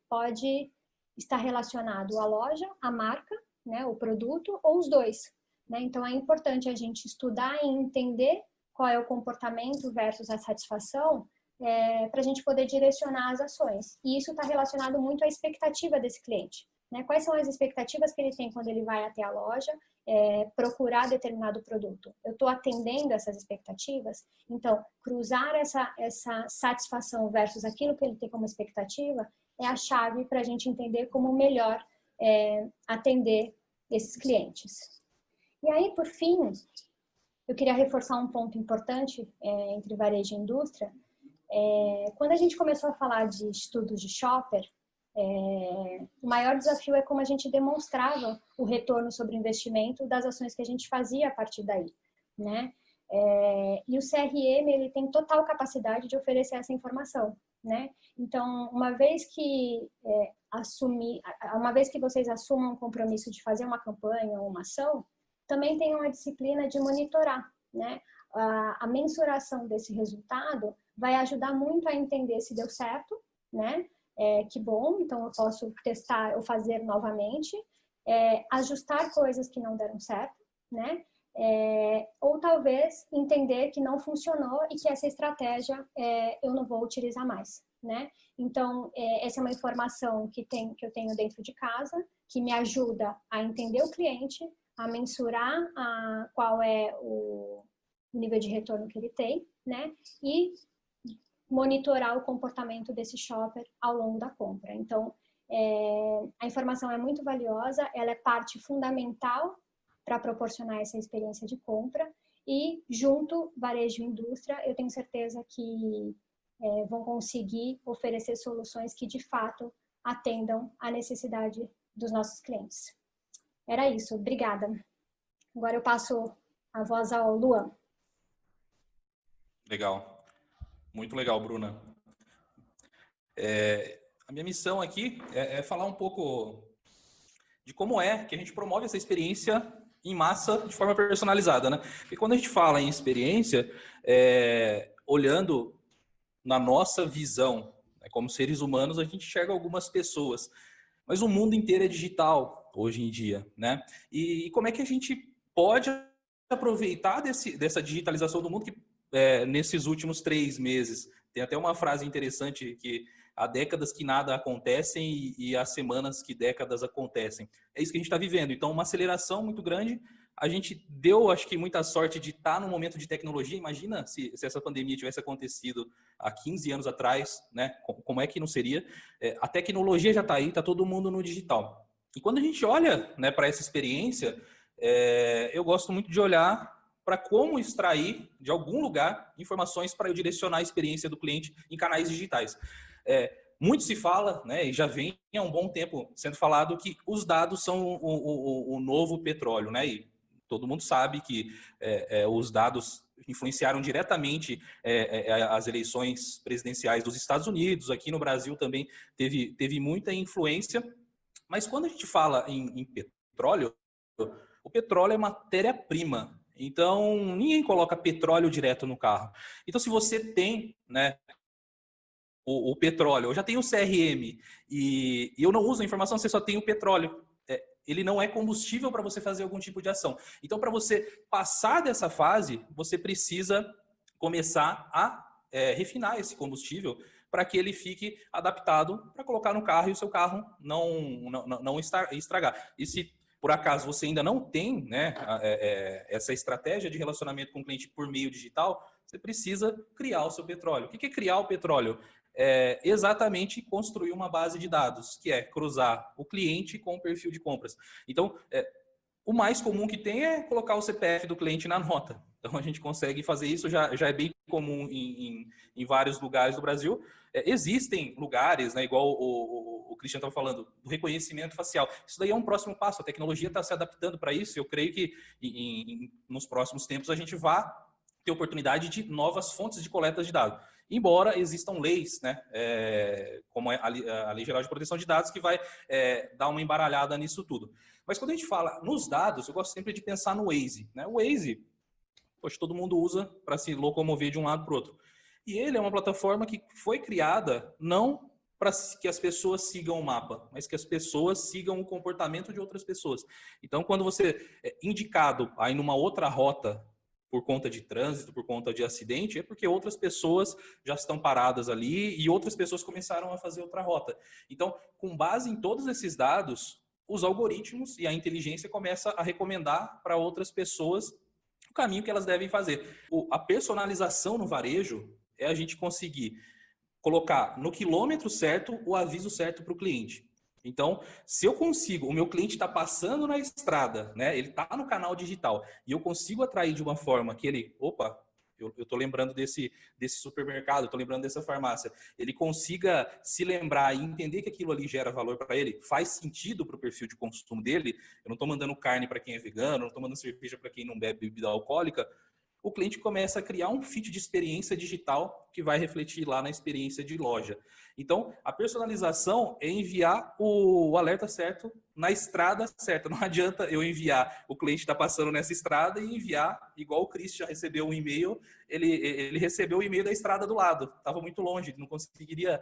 pode estar relacionado à loja, à marca, né, o produto ou os dois, né? Então, é importante a gente estudar e entender qual é o comportamento versus a satisfação para a gente poder direcionar as ações. E isso está relacionado muito à expectativa desse cliente, né? Quais são as expectativas que ele tem quando ele vai até a loja procurar determinado produto? Eu estou atendendo essas expectativas? Então, cruzar essa satisfação versus aquilo que ele tem como expectativa é a chave para a gente entender como melhor atender esses clientes. E aí, por fim, eu queria reforçar um ponto importante entre varejo e indústria. Quando a gente começou a falar de estudos de shopper, o maior desafio é como a gente demonstrava o retorno sobre investimento das ações que a gente fazia a partir daí, né? E o CRM, ele tem total capacidade de oferecer essa informação, né? Então, uma vez que vocês assumam o compromisso de fazer uma campanha ou uma ação, também tenham a disciplina de monitorar, né? A mensuração desse resultado vai ajudar muito a entender se deu certo, né? Que bom, então eu posso testar ou fazer novamente, ajustar coisas que não deram certo, né? Ou talvez entender que não funcionou e que essa estratégia eu não vou utilizar mais, né? Então, essa é uma informação que eu tenho dentro de casa, que me ajuda a entender o cliente, a mensurar qual é o nível de retorno que ele tem, né? E monitorar o comportamento desse shopper ao longo da compra. Então, a informação é muito valiosa, ela é parte fundamental para proporcionar essa experiência de compra e, junto varejo e indústria, eu tenho certeza que vão conseguir oferecer soluções que, de fato, atendam à necessidade dos nossos clientes. Era isso, obrigada. Agora eu passo a voz ao Luan. Legal. Muito legal, Bruna. A minha missão aqui é falar um pouco de como é que a gente promove essa experiência em massa de forma personalizada, né? E quando a gente fala em experiência, olhando na nossa visão, né, como seres humanos, a gente enxerga algumas pessoas, mas o mundo inteiro é digital hoje em dia, né? E como é que a gente pode aproveitar dessa digitalização do mundo que nesses últimos 3 meses. Tem até uma frase interessante que há décadas que nada acontecem e há semanas que décadas acontecem. É isso que a gente está vivendo. Então, uma aceleração muito grande. A gente deu, acho que, muita sorte de estar num momento de tecnologia. Imagina se essa pandemia tivesse acontecido há 15 anos atrás, né? Como é que não seria? A tecnologia já está aí, está todo mundo no digital. E quando a gente olha, né, para essa experiência, eu gosto muito de olhar para como extrair de algum lugar informações para eu direcionar a experiência do cliente em canais digitais. Muito se fala, né, e já vem há um bom tempo sendo falado que os dados são o novo petróleo, né? E todo mundo sabe que os dados influenciaram diretamente as eleições presidenciais dos Estados Unidos. Aqui no Brasil também teve muita influência. Mas quando a gente fala em petróleo, o petróleo é matéria-prima. Então, ninguém coloca petróleo direto no carro. Então, se você tem, né, o petróleo, eu já tenho o CRM e eu não uso a informação, você só tem o petróleo. Ele não é combustível para você fazer algum tipo de ação. Então, para você passar dessa fase, você precisa começar a refinar esse combustível para que ele fique adaptado para colocar no carro e o seu carro não estragar. E se por acaso você ainda não tem, né, essa estratégia de relacionamento com o cliente por meio digital, você precisa criar o seu petróleo. O que é criar o petróleo? É exatamente construir uma base de dados, que é cruzar o cliente com o perfil de compras. Então, o mais comum que tem é colocar o CPF do cliente na nota. Então, a gente consegue fazer isso, já é bem comum em vários lugares do Brasil. Existem lugares, né, igual o Christian estava falando, do reconhecimento facial. Isso daí é um próximo passo, a tecnologia está se adaptando para isso. Eu creio que nos próximos tempos a gente vai ter oportunidade de novas fontes de coleta de dados. Embora existam leis, né, como a Lei Geral de Proteção de Dados, que vai dar uma embaralhada nisso tudo. Mas quando a gente fala nos dados, eu gosto sempre de pensar no Waze, né? O Waze, poxa, todo mundo usa para se locomover de um lado para o outro. E ele é uma plataforma que foi criada não para que as pessoas sigam o mapa, mas que as pessoas sigam o comportamento de outras pessoas. Então, quando você é indicado aí numa outra rota por conta de trânsito, por conta de acidente, é porque outras pessoas já estão paradas ali e outras pessoas começaram a fazer outra rota. Então, com base em todos esses dados, os algoritmos e a inteligência começa a recomendar para outras pessoas o caminho que elas devem fazer. A personalização no varejo é a gente conseguir colocar no quilômetro certo o aviso certo para o cliente. Então, se eu consigo, o meu cliente está passando na estrada, né? Ele está no canal digital e eu consigo atrair de uma forma que ele, opa, eu estou lembrando desse supermercado, estou lembrando dessa farmácia, ele consiga se lembrar e entender que aquilo ali gera valor para ele, faz sentido para o perfil de consumo dele. Eu não estou mandando carne para quem é vegano, não estou mandando cerveja para quem não bebe bebida alcoólica. O cliente começa a criar um feed de experiência digital que vai refletir lá na experiência de loja. Então, a personalização é enviar o alerta certo na estrada certa. Não adianta eu enviar o cliente está passando nessa estrada e enviar, igual o Christian recebeu um e-mail, ele recebeu o e-mail da estrada do lado. Estava muito longe, não conseguiria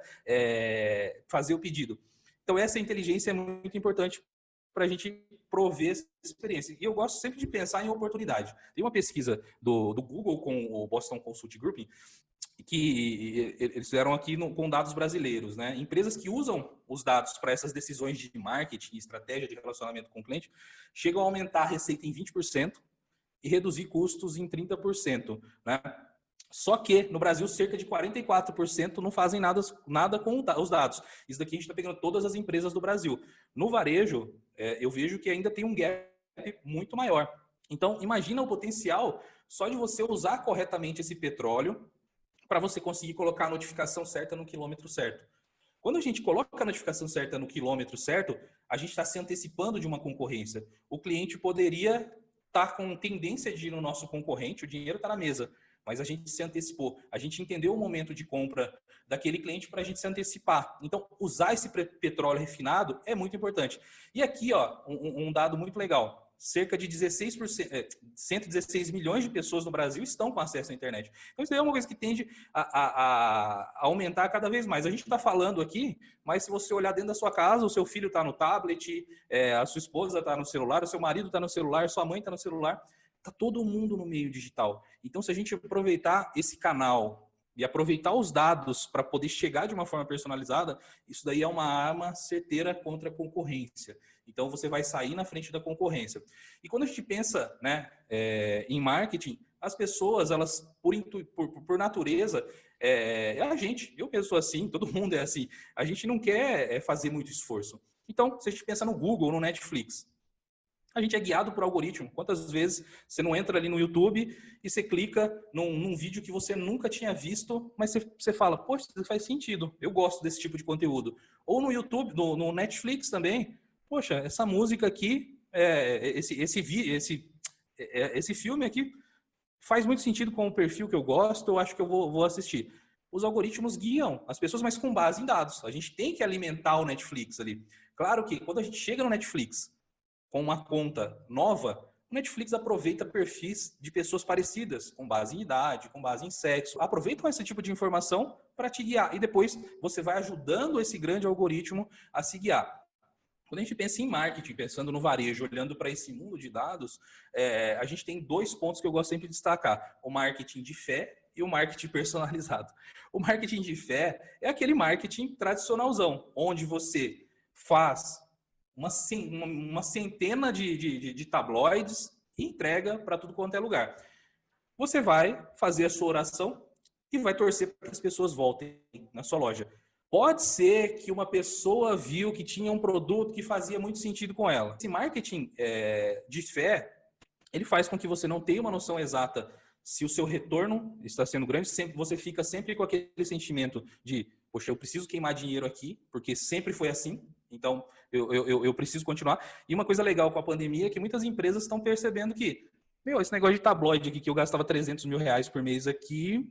fazer o pedido. Então, essa inteligência é muito importante para a gente prover essa experiência. E eu gosto sempre de pensar em oportunidade. Tem uma pesquisa do Google com o Boston Consulting Group que eles fizeram aqui com dados brasileiros, né? Empresas que usam os dados para essas decisões de marketing e estratégia de relacionamento com o cliente chegam a aumentar a receita em 20% e reduzir custos em 30%, né? Só que no Brasil cerca de 44% não fazem nada com os dados. Isso daqui a gente está pegando todas as empresas do Brasil. No varejo, eu vejo que ainda tem um gap muito maior. Então, imagina o potencial só de você usar corretamente esse petróleo para você conseguir colocar a notificação certa no quilômetro certo. Quando a gente coloca a notificação certa no quilômetro certo, a gente está se antecipando de uma concorrência. O cliente poderia estar com tendência de ir no nosso concorrente, o dinheiro está na mesa, mas a gente se antecipou. A gente entendeu o momento de compra daquele cliente para a gente se antecipar. Então, usar esse petróleo refinado é muito importante. E aqui, ó, um dado muito legal. Cerca de 116 milhões de pessoas no Brasil estão com acesso à internet. Então, isso aí é uma coisa que tende a aumentar cada vez mais. A gente está falando aqui, mas se você olhar dentro da sua casa, o seu filho está no tablet, a sua esposa está no celular, o seu marido está no celular, sua mãe está no celular. Está todo mundo no meio digital. Então, se a gente aproveitar esse canal e aproveitar os dados para poder chegar de uma forma personalizada, isso daí é uma arma certeira contra a concorrência. Então, você vai sair na frente da concorrência. E quando a gente pensa, né, em marketing, as pessoas, elas, por natureza, a gente, eu penso assim, todo mundo é assim, a gente não quer fazer muito esforço. Então, se a gente pensa no Google, no Netflix, a gente é guiado por algoritmo. Quantas vezes você não entra ali no YouTube e você clica num vídeo que você nunca tinha visto, mas você fala, poxa, isso faz sentido, eu gosto desse tipo de conteúdo. Ou no YouTube, no Netflix também, poxa, essa música aqui, esse filme aqui faz muito sentido com o perfil que eu gosto, eu acho que eu vou assistir. Os algoritmos guiam as pessoas, mas com base em dados. A gente tem que alimentar o Netflix ali. Claro que quando a gente chega no Netflix com uma conta nova, o Netflix aproveita perfis de pessoas parecidas, com base em idade, com base em sexo. Aproveitam esse tipo de informação para te guiar. E depois você vai ajudando esse grande algoritmo a se guiar. Quando a gente pensa em marketing, pensando no varejo, olhando para esse mundo de dados, a gente tem dois pontos que eu gosto sempre de destacar. O marketing de fé e o marketing personalizado. O marketing de fé é aquele marketing tradicionalzão, onde você faz uma centena de tabloides e entrega para tudo quanto é lugar. Você vai fazer a sua oração e vai torcer para que as pessoas voltem na sua loja. Pode ser que uma pessoa viu que tinha um produto que fazia muito sentido com ela. Esse marketing de fé, ele faz com que você não tenha uma noção exata se o seu retorno está sendo grande. Você fica sempre com aquele sentimento de, poxa, eu preciso queimar dinheiro aqui, porque sempre foi assim, então eu preciso continuar. E uma coisa legal com a pandemia é que muitas empresas estão percebendo que, esse negócio de tabloide aqui, que eu gastava 300 mil reais por mês aqui,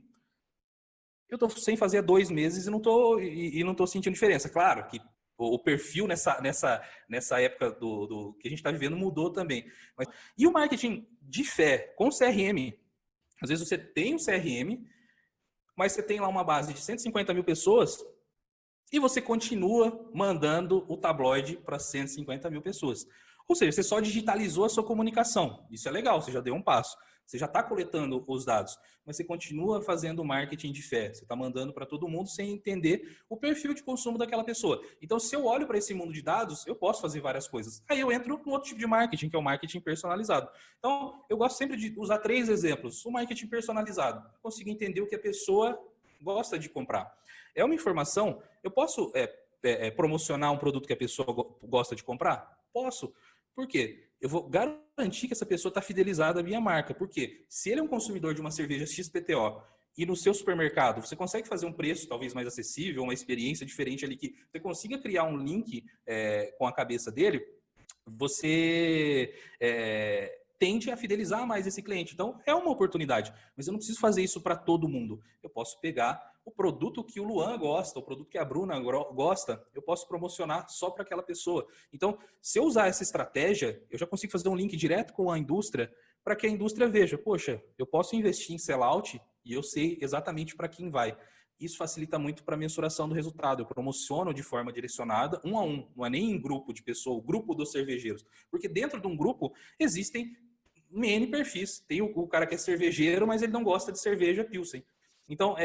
eu estou sem fazer há 2 meses e não tô sentindo diferença. Claro que o perfil nessa época do que a gente está vivendo mudou também. E o marketing de fé com CRM? Às vezes você tem um CRM, mas você tem lá uma base de 150 mil pessoas e você continua mandando o tabloide para 150 mil pessoas. Ou seja, você só digitalizou a sua comunicação. Isso é legal, você já deu um passo. Você já está coletando os dados, mas você continua fazendo marketing de fé. Você está mandando para todo mundo sem entender o perfil de consumo daquela pessoa. Então, se eu olho para esse mundo de dados, eu posso fazer várias coisas. Aí eu entro no outro tipo de marketing, que é o marketing personalizado. Então, eu gosto sempre de usar 3 exemplos. O marketing personalizado. Eu consigo entender o que a pessoa gosta de comprar. É uma informação, eu posso promocionar um produto que a pessoa gosta de comprar? Posso. Por quê? Eu vou garantir que essa pessoa está fidelizada à minha marca. Porque se ele é um consumidor de uma cerveja XPTO e no seu supermercado você consegue fazer um preço talvez mais acessível, uma experiência diferente ali, que você consiga criar um link com a cabeça dele, você tende a fidelizar mais esse cliente. Então, é uma oportunidade. Mas eu não preciso fazer isso para todo mundo. Eu posso pegar o produto que o Luan gosta, o produto que a Bruna gosta, eu posso promocionar só para aquela pessoa. Então, se eu usar essa estratégia, eu já consigo fazer um link direto com a indústria para que a indústria veja, poxa, eu posso investir em sellout e eu sei exatamente para quem vai. Isso facilita muito para a mensuração do resultado. Eu promociono de forma direcionada, 1 a 1, não é nem em grupo de pessoas, o grupo dos cervejeiros. Porque dentro de um grupo existem N perfis. Tem o cara que é cervejeiro, mas ele não gosta de cerveja Pilsen. Então,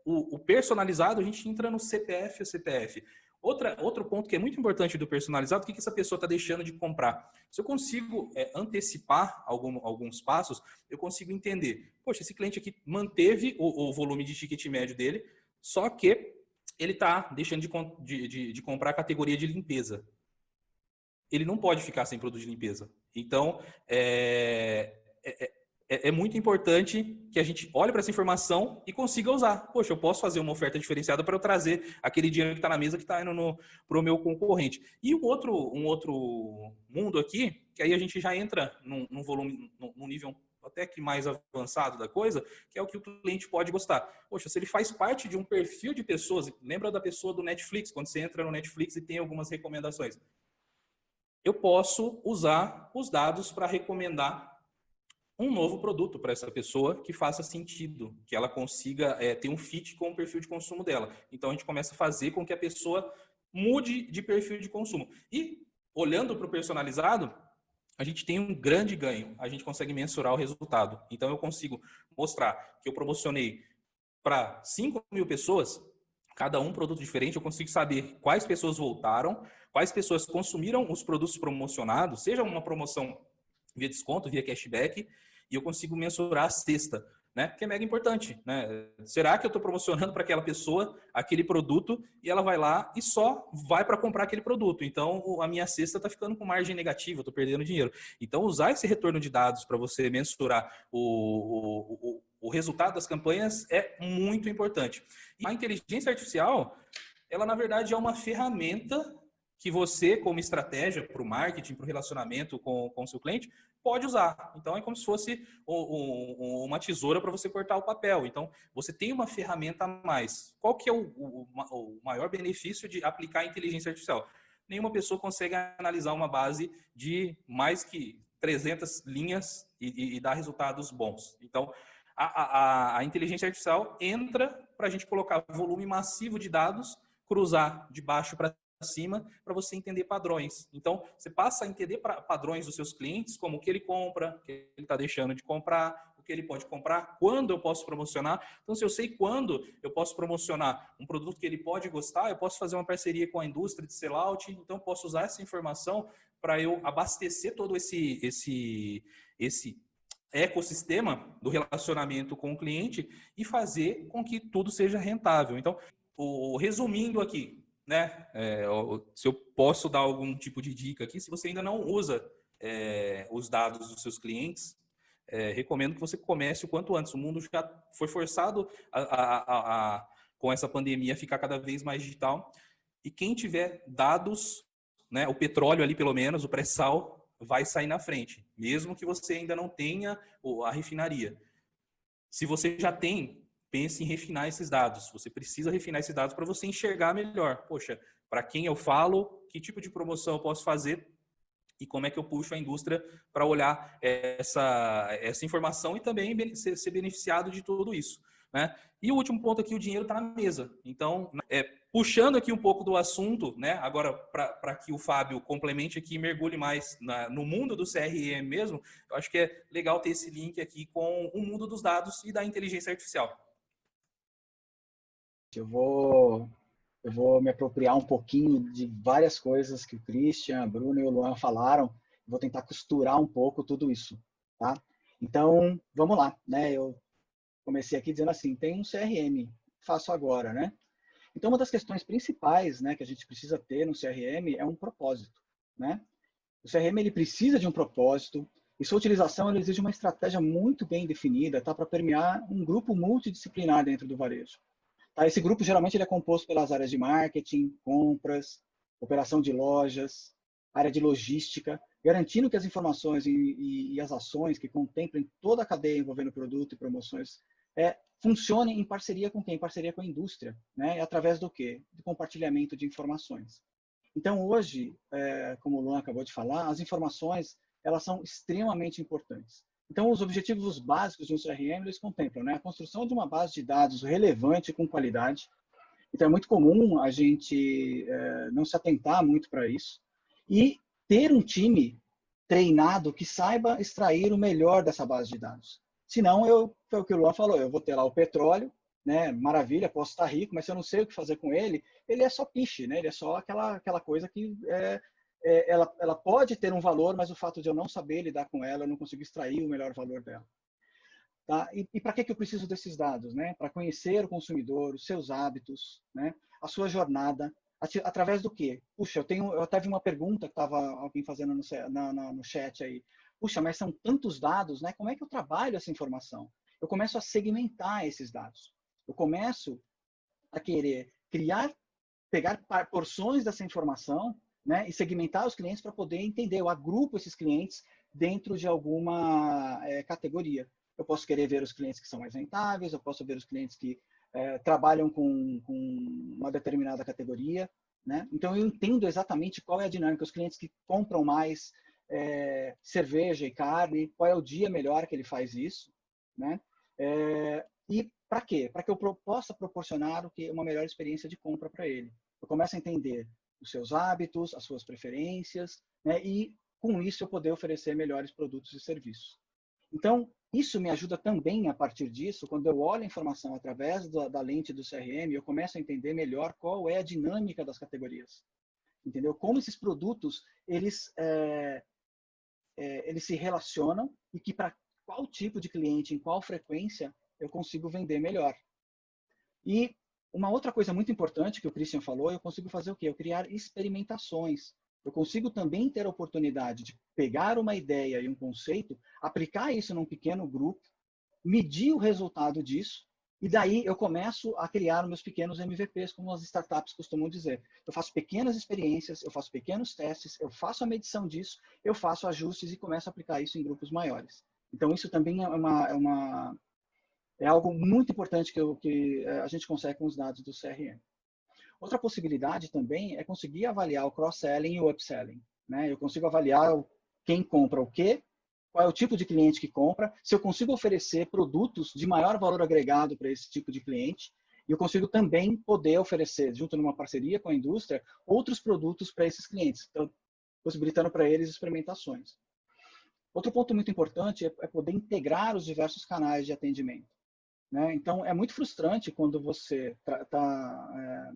o personalizado, a gente entra no CPF e CPF. Outro ponto que é muito importante do personalizado, o que essa pessoa está deixando de comprar? Se eu consigo antecipar alguns passos, eu consigo entender. Poxa, esse cliente aqui manteve o volume de ticket médio dele, só que ele está deixando de comprar a categoria de limpeza. Ele não pode ficar sem produto de limpeza. Então, é muito importante que a gente olhe para essa informação e consiga usar. Poxa, eu posso fazer uma oferta diferenciada para eu trazer aquele dinheiro que está na mesa que está indo para o meu concorrente. E um outro mundo aqui, que aí a gente já entra num volume, num nível até que mais avançado da coisa, que é o que o cliente pode gostar. Poxa, se ele faz parte de um perfil de pessoas, lembra da pessoa do Netflix, quando você entra no Netflix e tem algumas recomendações. Eu posso usar os dados para recomendar um novo produto para essa pessoa que faça sentido, que ela consiga ter um fit com o perfil de consumo dela. Então, a gente começa a fazer com que a pessoa mude de perfil de consumo. E, olhando para o personalizado, a gente tem um grande ganho. A gente consegue mensurar o resultado. Então, eu consigo mostrar que eu promocionei para 5 mil pessoas, cada um produto diferente, eu consigo saber quais pessoas voltaram, quais pessoas consumiram os produtos promocionados, seja uma promoção via desconto, via cashback, e eu consigo mensurar a cesta, né? Que é mega importante, né? Será que eu estou promocionando para aquela pessoa aquele produto e ela vai lá e só vai para comprar aquele produto? Então, a minha cesta está ficando com margem negativa, eu estou perdendo dinheiro. Então, usar esse retorno de dados para você mensurar o resultado das campanhas é muito importante. E a inteligência artificial, ela na verdade é uma ferramenta que você, como estratégia para o marketing, para o relacionamento com o seu cliente, pode usar. Então, é como se fosse uma tesoura para você cortar o papel. Então, você tem uma ferramenta a mais. Qual que é o maior benefício de aplicar a inteligência artificial? Nenhuma pessoa consegue analisar uma base de mais que 300 linhas e dar resultados bons. Então, a inteligência artificial entra para a gente colocar volume massivo de dados, cruzar de baixo para cima, para você entender padrões. Então, você passa a entender padrões dos seus clientes, como o que ele compra, o que ele está deixando de comprar, o que ele pode comprar, quando eu posso promocionar. Então, se eu sei quando eu posso promocionar um produto que ele pode gostar, eu posso fazer uma parceria com a indústria de sellout, então eu posso usar essa informação para eu abastecer todo esse ecossistema do relacionamento com o cliente e fazer com que tudo seja rentável. Então, resumindo aqui, né, se eu posso dar algum tipo de dica aqui, se você ainda não usa os dados dos seus clientes, recomendo que você comece o quanto antes. O mundo já foi forçado com essa pandemia a ficar cada vez mais digital, e quem tiver dados, né, o petróleo ali pelo menos, o pré-sal, vai sair na frente, mesmo que você ainda não tenha a refinaria. Se você já tem, pense em refinar esses dados. Você precisa refinar esses dados para você enxergar melhor. Poxa, para quem eu falo, que tipo de promoção eu posso fazer e como é que eu puxo a indústria para olhar essa informação e também ser beneficiado de tudo isso, né? E o último ponto aqui, o dinheiro está na mesa. Então, puxando aqui um pouco do assunto, né? Agora, para que o Fábio complemente aqui e mergulhe mais no mundo do CRM mesmo, eu acho que é legal ter esse link aqui com o mundo dos dados e da inteligência artificial. Eu vou me apropriar um pouquinho de várias coisas que o Christian, a Bruna e o Luan falaram. Vou tentar costurar um pouco tudo isso, tá? Então, vamos lá, né? Eu comecei aqui dizendo assim, tem um CRM, faço agora, né? Então, uma das questões principais, né, que a gente precisa ter no CRM é um propósito, né? O CRM ele precisa de um propósito e sua utilização ele exige uma estratégia muito bem definida, tá, para permear um grupo multidisciplinar dentro do varejo. Tá? Esse grupo geralmente ele é composto pelas áreas de marketing, compras, operação de lojas, área de logística, garantindo que as informações e as ações que contemplem toda a cadeia envolvendo produto e promoções funcionem em parceria com quem? Em parceria com a indústria, né? Através do quê? Do compartilhamento de informações. Então, hoje, como o Luan acabou de falar, as informações elas são extremamente importantes. Então, os objetivos básicos de um CRM, eles contemplam, né, a construção de uma base de dados relevante com qualidade. Então, é muito comum a gente não se atentar muito para isso. E ter um time treinado que saiba extrair o melhor dessa base de dados. Senão, foi o que o Luan falou, eu vou ter lá o petróleo, né, maravilha, posso estar rico, mas se eu não sei o que fazer com ele, ele é só piche, né, ele é só aquela coisa que ela pode ter um valor, mas o fato de eu não saber lidar com ela, eu não consigo extrair o melhor valor dela. Tá? E para que eu preciso desses dados? Né? Para conhecer o consumidor, os seus hábitos, né? A sua jornada, através do quê? Puxa, eu até vi uma pergunta que estava alguém fazendo no chat aí. Puxa, mas são tantos dados, né? Como é que eu trabalho essa informação? Eu começo a segmentar esses dados. Eu começo a querer pegar porções dessa informação, né, e segmentar os clientes para poder entender. Eu agrupo esses clientes dentro de alguma categoria. Eu posso querer ver os clientes que são mais rentáveis, eu posso ver os clientes que trabalham com uma determinada categoria, né? Então, eu entendo exatamente qual é a dinâmica. Os clientes que compram mais cerveja e carne, qual é o dia melhor que ele faz isso, né? E para quê? Para que eu possa proporcionar uma melhor experiência de compra para ele. Eu começo a entender os seus hábitos, as suas preferências, né? E com isso eu poder oferecer melhores produtos e serviços. Então, isso me ajuda também, a partir disso, quando eu olho a informação através da lente do CRM, eu começo a entender melhor qual é a dinâmica das categorias. Entendeu? Como esses produtos, eles se relacionam e que para qual tipo de cliente, em qual frequência, eu consigo vender melhor. E uma outra coisa muito importante que o Christian falou, eu consigo fazer o quê? Eu criar experimentações. Eu consigo também ter a oportunidade de pegar uma ideia e um conceito, aplicar isso num pequeno grupo, medir o resultado disso, e daí eu começo a criar meus pequenos MVPs, como as startups costumam dizer. Eu faço pequenas experiências, eu faço pequenos testes, eu faço a medição disso, eu faço ajustes e começo a aplicar isso em grupos maiores. Então, isso também é algo muito importante que a gente consegue com os dados do CRM. Outra possibilidade também é conseguir avaliar o cross-selling e o upselling, né? Eu consigo avaliar quem compra o quê, qual é o tipo de cliente que compra, se eu consigo oferecer produtos de maior valor agregado para esse tipo de cliente, e eu consigo também poder oferecer, junto numa parceria com a indústria, outros produtos para esses clientes, então, possibilitando para eles experimentações. Outro ponto muito importante é poder integrar os diversos canais de atendimento, né? Então, é muito frustrante quando você está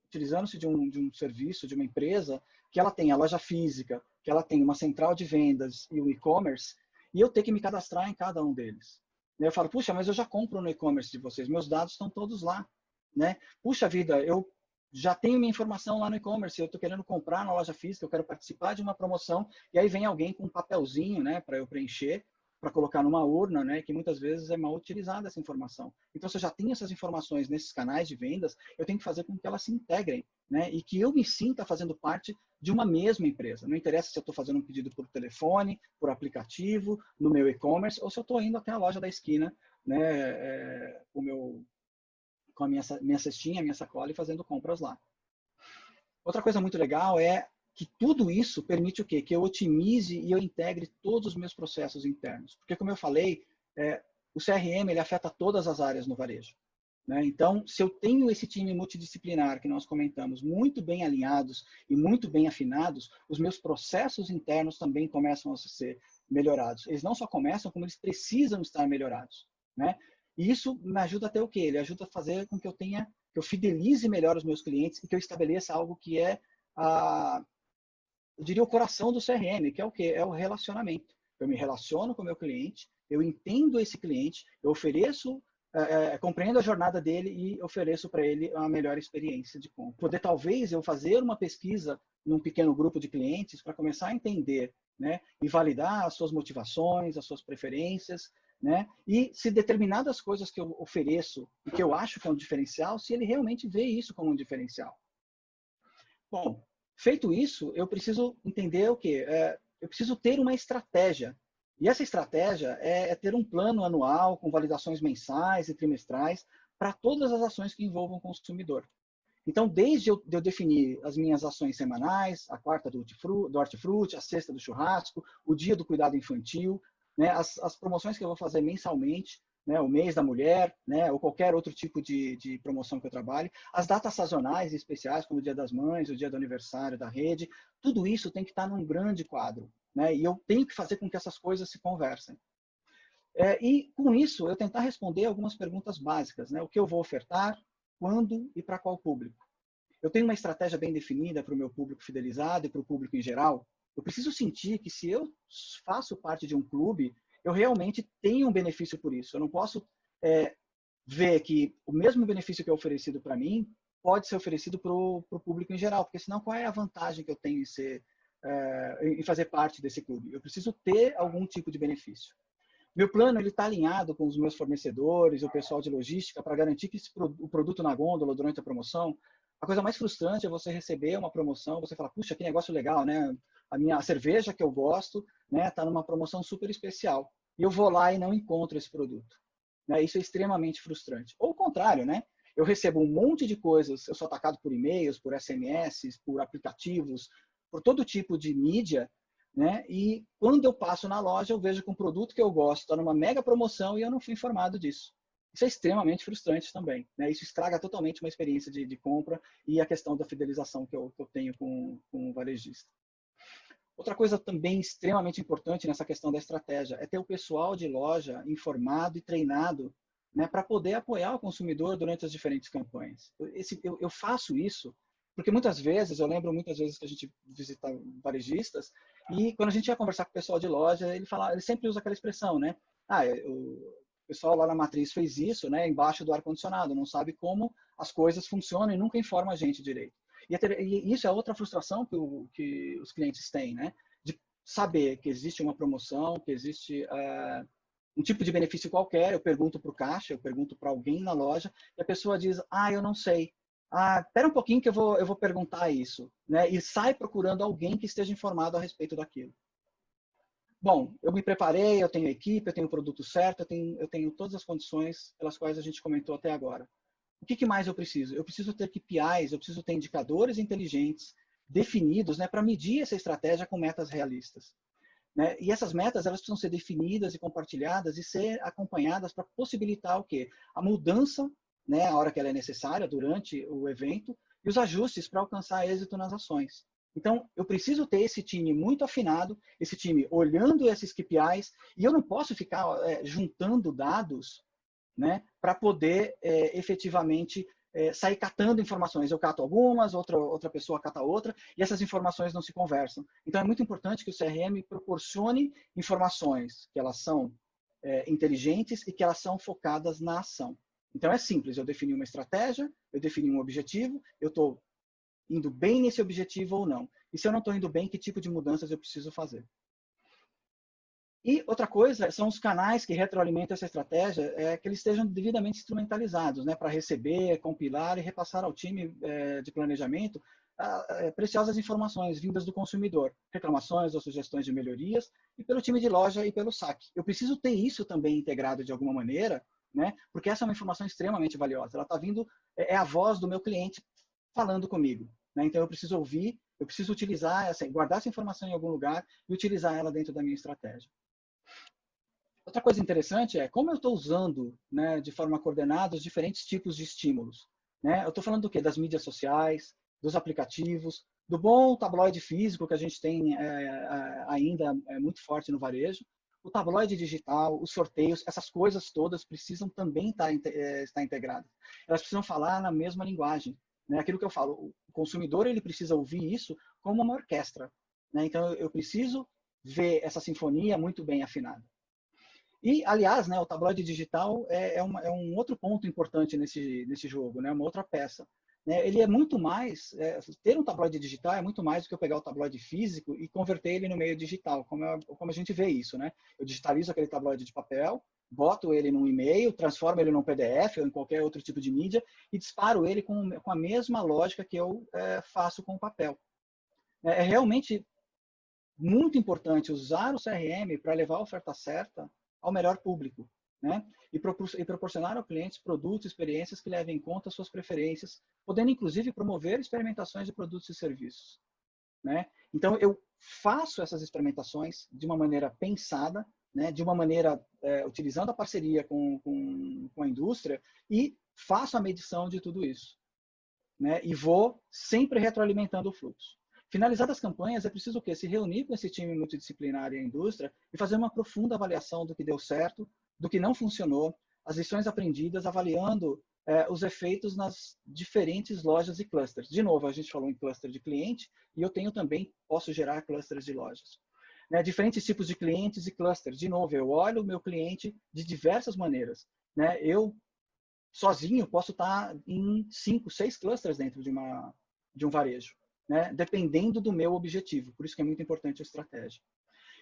utilizando-se de um serviço, de uma empresa, que ela tem a loja física, que ela tem uma central de vendas e o e-commerce, e eu ter que me cadastrar em cada um deles. Eu falo, puxa, mas eu já compro no e-commerce de vocês, meus dados estão todos lá, né? Puxa vida, eu já tenho minha informação lá no e-commerce, eu estou querendo comprar na loja física, eu quero participar de uma promoção, e aí vem alguém com um papelzinho, né, para eu preencher, para colocar numa urna, né, que muitas vezes é mal utilizada essa informação. Então, se eu já tenho essas informações nesses canais de vendas, eu tenho que fazer com que elas se integrem, né, e que eu me sinta fazendo parte de uma mesma empresa. Não interessa se eu estou fazendo um pedido por telefone, por aplicativo, no meu e-commerce, ou se eu estou indo até a loja da esquina, né, com a minha cestinha, minha sacola e fazendo compras lá. Outra coisa muito legal é que tudo isso permite o quê? Que eu otimize e eu integre todos os meus processos internos. Porque, como eu falei, o CRM ele afeta todas as áreas no varejo, né? Então, se eu tenho esse time multidisciplinar que nós comentamos, muito bem alinhados e muito bem afinados, os meus processos internos também começam a ser melhorados. Eles não só começam, como eles precisam estar melhorados, né? E isso me ajuda a ter o quê? Ele ajuda a fazer com que eu fidelize melhor os meus clientes e que eu estabeleça algo que é eu diria o coração do CRM, que é o quê? É o relacionamento. Eu me relaciono com o meu cliente, eu entendo esse cliente, eu ofereço, compreendo a jornada dele e ofereço para ele a melhor experiência de compra. Poder talvez eu fazer uma pesquisa num pequeno grupo de clientes para começar a entender, né, e validar as suas motivações, as suas preferências, né, e se determinadas coisas que eu ofereço e que eu acho que é um diferencial, se ele realmente vê isso como um diferencial. Bom, feito isso, eu preciso entender o quê? Eu preciso ter uma estratégia. E essa estratégia é ter um plano anual com validações mensais e trimestrais para todas as ações que envolvam o consumidor. Então, desde eu definir as minhas ações semanais, a quarta do hortifruti, a sexta do churrasco, o dia do cuidado infantil, né, as promoções que eu vou fazer mensalmente, né, o mês da mulher, né, ou qualquer outro tipo de promoção que eu trabalhe, as datas sazonais e especiais, como o Dia das Mães, o dia do aniversário da rede, tudo isso tem que estar num grande quadro, né, e eu tenho que fazer com que essas coisas se conversem. E com isso, eu tentar responder algumas perguntas básicas, né, o que eu vou ofertar, quando e para qual público. Eu tenho uma estratégia bem definida para o meu público fidelizado e para o público em geral. Eu preciso sentir que se eu faço parte de um clube, eu realmente tenho um benefício por isso. Eu não posso ver que o mesmo benefício que é oferecido para mim pode ser oferecido para o público em geral, porque senão qual é a vantagem que eu tenho em fazer parte desse clube? Eu preciso ter algum tipo de benefício. Meu plano está alinhado com os meus fornecedores, o pessoal de logística, para garantir que o produto na gôndola durante a promoção. A coisa mais frustrante é você receber uma promoção, você fala, puxa, que negócio legal, né? A cerveja que eu gosto, né, está numa promoção super especial. E eu vou lá e não encontro esse produto. Né? Isso é extremamente frustrante. Ou o contrário, né? Eu recebo um monte de coisas, eu sou atacado por e-mails, por SMS, por aplicativos, por todo tipo de mídia, né? E quando eu passo na loja, eu vejo que um produto que eu gosto está numa mega promoção e eu não fui informado disso. Isso é extremamente frustrante também, né? Isso estraga totalmente uma experiência de compra e a questão da fidelização que eu tenho com o varejista. Outra coisa também extremamente importante nessa questão da estratégia é ter o pessoal de loja informado e treinado, né, para poder apoiar o consumidor durante as diferentes campanhas. Eu faço isso porque muitas vezes, eu lembro muitas vezes que a gente visita varejistas e quando a gente ia conversar com o pessoal de loja, ele sempre usa aquela expressão, né? O pessoal lá na matriz fez isso, né, embaixo do ar-condicionado, não sabe como as coisas funcionam e nunca informa a gente direito. E isso é outra frustração que os clientes têm, né? De saber que existe uma promoção, que existe um tipo de benefício qualquer, eu pergunto para o caixa, eu pergunto para alguém na loja, e a pessoa diz, eu não sei. Espera um pouquinho que eu vou perguntar isso, né? E sai procurando alguém que esteja informado a respeito daquilo. Bom, eu me preparei, eu tenho equipe, eu tenho o produto certo, eu tenho todas as condições pelas quais a gente comentou até agora. O que mais eu preciso? Eu preciso ter KPIs, eu preciso ter indicadores inteligentes, definidos, né, para medir essa estratégia com metas realistas. Né? E essas metas elas precisam ser definidas e compartilhadas e ser acompanhadas para possibilitar o quê? A mudança, né, a hora que ela é necessária, durante o evento, e os ajustes para alcançar êxito nas ações. Então, eu preciso ter esse time muito afinado, esse time olhando esses KPIs, e eu não posso ficar juntando dados, né, para poder efetivamente sair catando informações. Eu cato algumas, outra pessoa cata outra, e essas informações não se conversam. Então, é muito importante que o CRM proporcione informações que elas são inteligentes e que elas são focadas na ação. Então, é simples, eu defini uma estratégia, eu defini um objetivo, eu estou indo bem nesse objetivo ou não. E se eu não estou indo bem, que tipo de mudanças eu preciso fazer? E outra coisa são os canais que retroalimentam essa estratégia, que eles estejam devidamente instrumentalizados, né, para receber, compilar e repassar ao time de planejamento preciosas informações vindas do consumidor, reclamações ou sugestões de melhorias, e pelo time de loja e pelo saque. Eu preciso ter isso também integrado de alguma maneira, né, porque essa é uma informação extremamente valiosa. Ela está vindo, é a voz do meu cliente falando comigo, né? Então eu preciso ouvir, eu preciso utilizar, guardar essa informação em algum lugar e utilizar ela dentro da minha estratégia. Outra coisa interessante é como eu estou usando, né, de forma coordenada os diferentes tipos de estímulos. Né? Eu estou falando do quê? Das mídias sociais, dos aplicativos, do bom tabloide físico que a gente tem ainda muito forte no varejo, o tabloide digital, os sorteios, essas coisas todas precisam também estar integradas. Elas precisam falar na mesma linguagem. Né? Aquilo que eu falo, o consumidor ele precisa ouvir isso como uma orquestra. Né? Então eu preciso ver essa sinfonia muito bem afinada. E, aliás, né, o tabloide digital é um outro ponto importante nesse jogo, né, uma outra peça. Né? Ele é muito mais, ter um tabloide digital é muito mais do que eu pegar o tabloide físico e converter ele no meio digital, como a gente vê isso. Né? Eu digitalizo aquele tabloide de papel, boto ele num e-mail, transformo ele num PDF ou em qualquer outro tipo de mídia e disparo ele com a mesma lógica que eu faço com o papel. É realmente muito importante usar o CRM para levar a oferta certa ao melhor público, né? E proporcionar ao cliente produtos e experiências que levem em conta suas preferências, podendo inclusive promover experimentações de produtos e serviços, né? Então eu faço essas experimentações de uma maneira pensada, né? De uma maneira utilizando a parceria com a indústria e faço a medição de tudo isso, né? E vou sempre retroalimentando o fluxo. Finalizadas as campanhas, é preciso o quê? Se reunir com esse time multidisciplinar e a indústria e fazer uma profunda avaliação do que deu certo, do que não funcionou, as lições aprendidas, avaliando os efeitos nas diferentes lojas e clusters. De novo, a gente falou em cluster de cliente e eu posso gerar clusters de lojas. Né? Diferentes tipos de clientes e clusters. De novo, eu olho o meu cliente de diversas maneiras. Né? Eu, sozinho, posso estar em 5, 6 clusters dentro de um varejo. Né, dependendo do meu objetivo. Por isso que é muito importante a estratégia.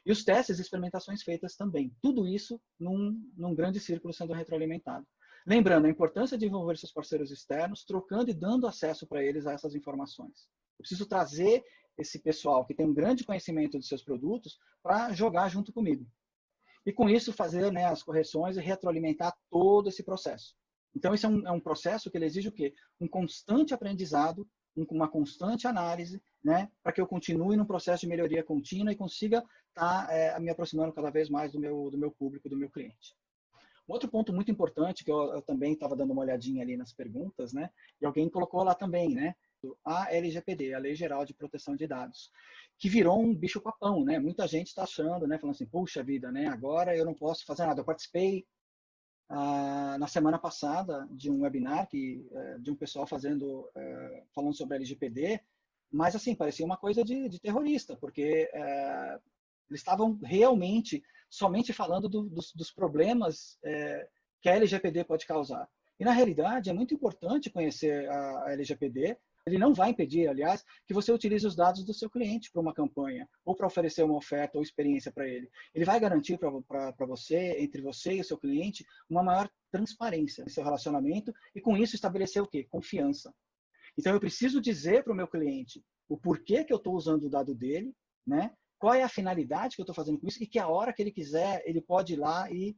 E os testes e experimentações feitas também. Tudo isso num grande círculo sendo retroalimentado. Lembrando a importância de envolver seus parceiros externos, trocando e dando acesso para eles a essas informações. Eu preciso trazer esse pessoal que tem um grande conhecimento de seus produtos para jogar junto comigo. E com isso fazer, né, as correções e retroalimentar todo esse processo. Então esse é um processo que ele exige o quê? Um constante aprendizado, uma constante análise, né, para que eu continue num processo de melhoria contínua e consiga estar me aproximando cada vez mais do meu público, do meu cliente. Um outro ponto muito importante, que eu também estava dando uma olhadinha ali nas perguntas, né, e alguém colocou lá também, né, a LGPD, a Lei Geral de Proteção de Dados, que virou um bicho-papão, né, muita gente está achando, né, falando assim, puxa vida, né, agora eu não posso fazer nada. Eu participei na semana passada de um webinar de um pessoal falando sobre a LGPD, mas assim, parecia uma coisa de terrorista, porque eles estavam realmente somente falando dos problemas que a LGPD pode causar. E na realidade é muito importante conhecer a LGPD. Ele não vai impedir, aliás, que você utilize os dados do seu cliente para uma campanha, ou para oferecer uma oferta ou experiência para ele. Ele vai garantir para você, entre você e o seu cliente, uma maior transparência no seu relacionamento e, com isso, estabelecer o quê? Confiança. Então, eu preciso dizer para o meu cliente o porquê que eu estou usando o dado dele, né? Qual é a finalidade que eu estou fazendo com isso e que a hora que ele quiser, ele pode ir lá e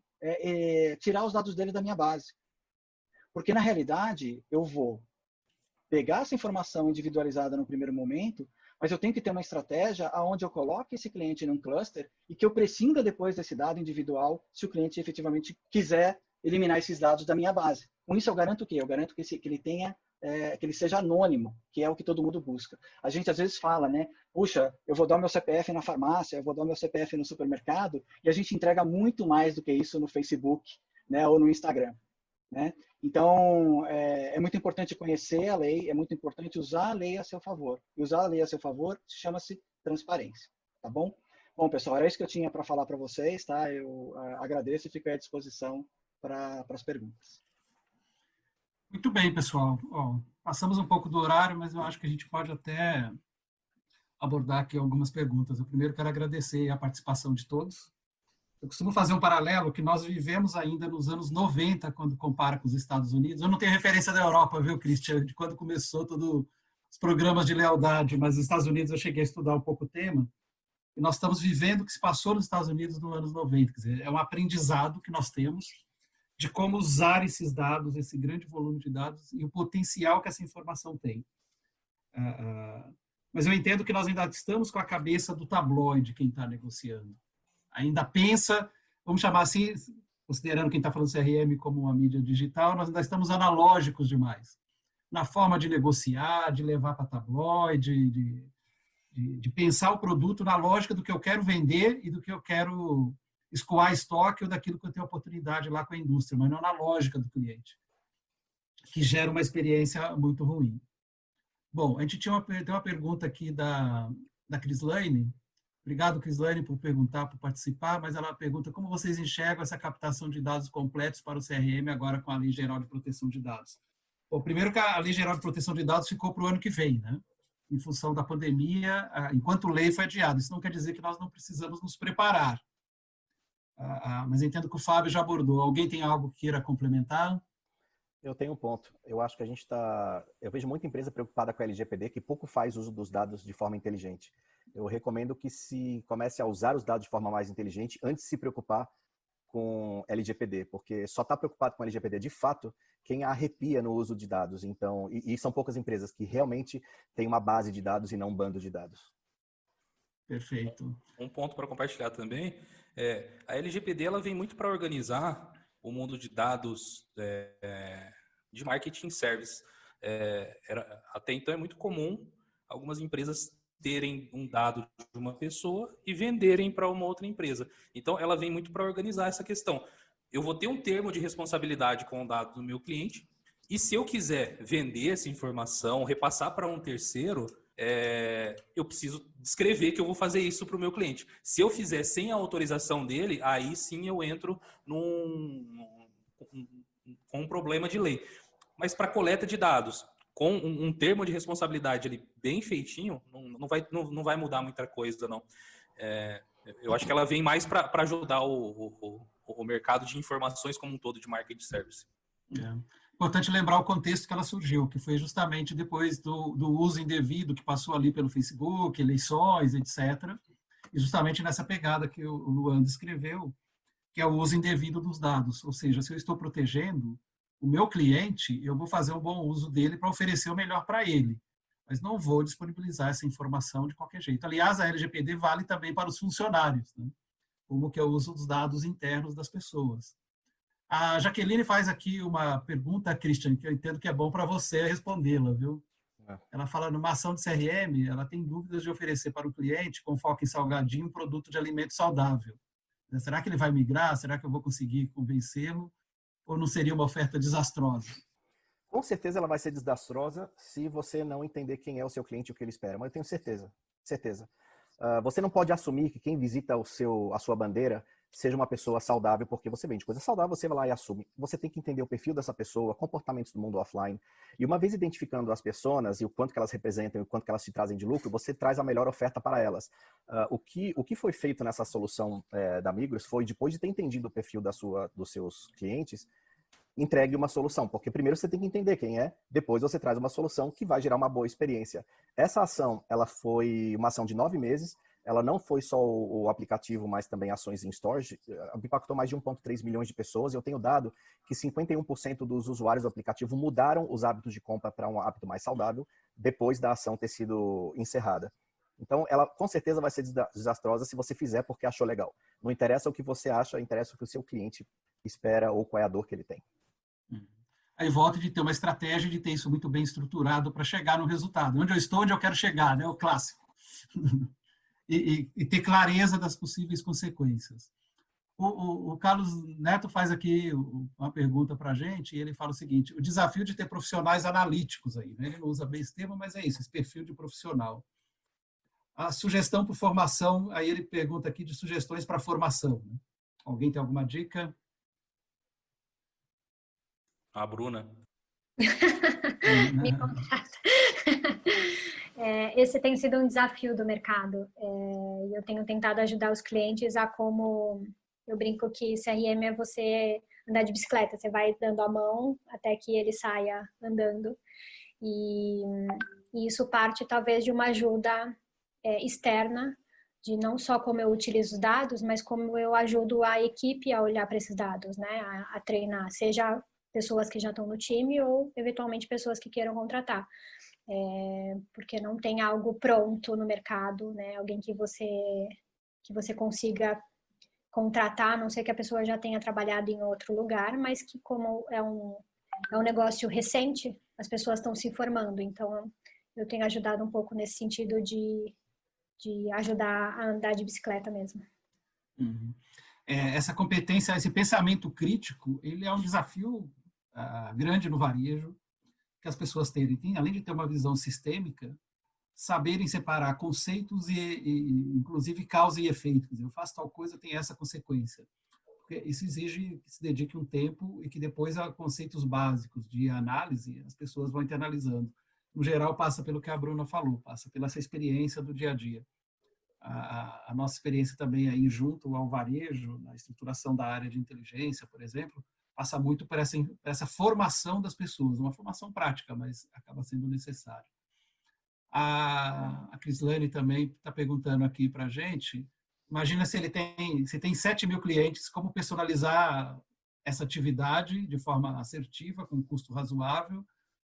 tirar os dados dele da minha base. Porque, na realidade, eu vou pegar essa informação individualizada no primeiro momento, mas eu tenho que ter uma estratégia onde eu coloque esse cliente num cluster e que eu prescinda depois desse dado individual se o cliente efetivamente quiser eliminar esses dados da minha base. Com isso eu garanto o quê? Eu garanto que ele tenha que ele seja anônimo, que é o que todo mundo busca. A gente às vezes fala, né? Puxa, eu vou dar o meu CPF na farmácia, eu vou dar o meu CPF no supermercado, e a gente entrega muito mais do que isso no Facebook, né? Ou no Instagram, né? Então, é muito importante conhecer a lei, é muito importante usar a lei a seu favor. E usar a lei a seu favor chama-se transparência, tá bom? Bom, pessoal, era isso que eu tinha para falar para vocês, tá? Eu agradeço e fico à disposição para as perguntas. Muito bem, pessoal. Ó, passamos um pouco do horário, mas eu acho que a gente pode até abordar aqui algumas perguntas. Eu primeiro quero agradecer a participação de todos. Eu costumo fazer um paralelo que nós vivemos ainda nos anos 90, quando compara com os Estados Unidos. Eu não tenho referência da Europa, viu, Christian, de quando começou todos os programas de lealdade, mas nos Estados Unidos eu cheguei a estudar um pouco o tema. E nós estamos vivendo o que se passou nos Estados Unidos nos anos 90. Quer dizer, é um aprendizado que nós temos de como usar esses dados, esse grande volume de dados e o potencial que essa informação tem. Mas eu entendo que nós ainda estamos com a cabeça do tabloide, quem está negociando. Ainda pensa, vamos chamar assim, considerando quem está falando CRM como uma mídia digital, nós ainda estamos analógicos demais. Na forma de negociar, de levar para tabloide, de pensar o produto na lógica do que eu quero vender e do que eu quero escoar estoque ou daquilo que eu tenho oportunidade lá com a indústria, mas não na lógica do cliente, que gera uma experiência muito ruim. Bom, a gente tem uma pergunta aqui da Crislaine. Obrigado, Crislaine, por perguntar, por participar, mas ela pergunta como vocês enxergam essa captação de dados completos para o CRM agora com a Lei Geral de Proteção de Dados. Bom, primeiro que a Lei Geral de Proteção de Dados ficou para o ano que vem, né? Em função da pandemia, enquanto lei foi adiada. Isso não quer dizer que nós não precisamos nos preparar. Mas entendo que o Fábio já abordou. Alguém tem algo que queira complementar? Eu tenho um ponto. Eu acho que a gente está... Eu vejo muita empresa preocupada com a LGPD que pouco faz uso dos dados de forma inteligente. Eu recomendo que se comece a usar os dados de forma mais inteligente antes de se preocupar com LGPD, porque só está preocupado com LGPD de fato quem arrepia no uso de dados. Então, e são poucas empresas que realmente têm uma base de dados e não um bando de dados. Perfeito. Um ponto para compartilhar também, a LGPD ela vem muito para organizar o mundo de dados de marketing service. Até então é muito comum algumas empresas terem um dado de uma pessoa e venderem para uma outra empresa. Então ela vem muito para organizar essa questão. Eu vou ter um termo de responsabilidade com o dado do meu cliente e se eu quiser vender essa informação, repassar para um terceiro, eu preciso descrever que eu vou fazer isso para o meu cliente. Se eu fizer sem a autorização dele, aí sim eu entro com um problema de lei. Mas para coleta de dados, com um termo de responsabilidade ali bem feitinho, não vai mudar muita coisa, não. Eu acho que ela vem mais para ajudar o mercado de informações como um todo de marketing service. Importante lembrar o contexto que ela surgiu, que foi justamente depois do uso indevido que passou ali pelo Facebook, eleições, etc. E justamente nessa pegada que o Luan descreveu, que é o uso indevido dos dados. Ou seja, se eu estou protegendo o meu cliente, eu vou fazer um bom uso dele para oferecer o melhor para ele. Mas não vou disponibilizar essa informação de qualquer jeito. Aliás, a LGPD vale também para os funcionários, né? Como que é o uso dos dados internos das pessoas. A Jaqueline faz aqui uma pergunta, Christian, que eu entendo que é bom para você respondê-la, viu? Ela fala, numa ação de CRM, ela tem dúvidas de oferecer para o cliente, com foco em salgadinho, um produto de alimento saudável. Será que ele vai migrar? Será que eu vou conseguir convencê-lo? Ou não seria uma oferta desastrosa? Com certeza ela vai ser desastrosa se você não entender quem é o seu cliente e o que ele espera. Mas eu tenho certeza. Você não pode assumir que quem visita a sua bandeira seja uma pessoa saudável, porque você vende coisa saudável, você vai lá e assume. Você tem que entender o perfil dessa pessoa, comportamentos do mundo offline. E uma vez identificando as pessoas e o quanto que elas representam e o quanto que elas te trazem de lucro, você traz a melhor oferta para elas. O que foi feito nessa solução da Migros foi, depois de ter entendido o perfil dos seus clientes, entregue uma solução, porque primeiro você tem que entender quem é, depois você traz uma solução que vai gerar uma boa experiência. Essa ação, ela foi uma ação de 9 meses, ela não foi só o aplicativo, mas também ações em stores, impactou mais de 1,3 milhões de pessoas, e eu tenho dado que 51% dos usuários do aplicativo mudaram os hábitos de compra para um hábito mais saudável, depois da ação ter sido encerrada. Então, ela com certeza vai ser desastrosa se você fizer porque achou legal. Não interessa o que você acha, interessa o que o seu cliente espera ou qual é a dor que ele tem. aí volta de ter uma estratégia, de ter isso muito bem estruturado para chegar no resultado. Onde eu estou, onde eu quero chegar, né? O clássico. E ter clareza das possíveis consequências. O Carlos Neto faz aqui uma pergunta para a gente, e ele fala o seguinte: o desafio de ter profissionais analíticos aí, né? Ele não usa bem esse termo, mas é isso, esse perfil de profissional. A sugestão para formação, aí ele pergunta aqui de sugestões para formação. Né? Alguém tem alguma dica? A Bruna. Me contrata. Esse tem sido um desafio do mercado. Eu tenho tentado ajudar os clientes a como... Eu brinco que CRM é você andar de bicicleta. Você vai dando a mão até que ele saia andando. E isso parte, talvez, de uma ajuda externa, de não só como eu utilizo os dados, mas como eu ajudo a equipe a olhar para esses dados, né? A treinar, seja pessoas que já estão no time ou, eventualmente, pessoas que queiram contratar. Porque não tem algo pronto no mercado, né? Alguém que você consiga contratar, a não ser que a pessoa já tenha trabalhado em outro lugar, mas que como é um negócio recente, as pessoas estão se formando. Então, eu tenho ajudado um pouco nesse sentido de ajudar a andar de bicicleta mesmo. Uhum. Essa competência, esse pensamento crítico, ele é um desafio grande no varejo, que as pessoas terem, além de ter uma visão sistêmica, saberem separar conceitos e inclusive causa e efeito. Eu faço tal coisa, tem essa consequência. Porque isso exige que se dedique um tempo e que depois, a conceitos básicos de análise, as pessoas vão internalizando. No geral, passa pelo que a Bruna falou, passa pela essa experiência do dia a dia. A nossa experiência também aí junto ao varejo, na estruturação da área de inteligência, por exemplo, passa muito por essa formação das pessoas, uma formação prática, mas acaba sendo necessária. A Crislane também está perguntando aqui para a gente, imagina se tem 7 mil clientes, como personalizar essa atividade de forma assertiva, com custo razoável,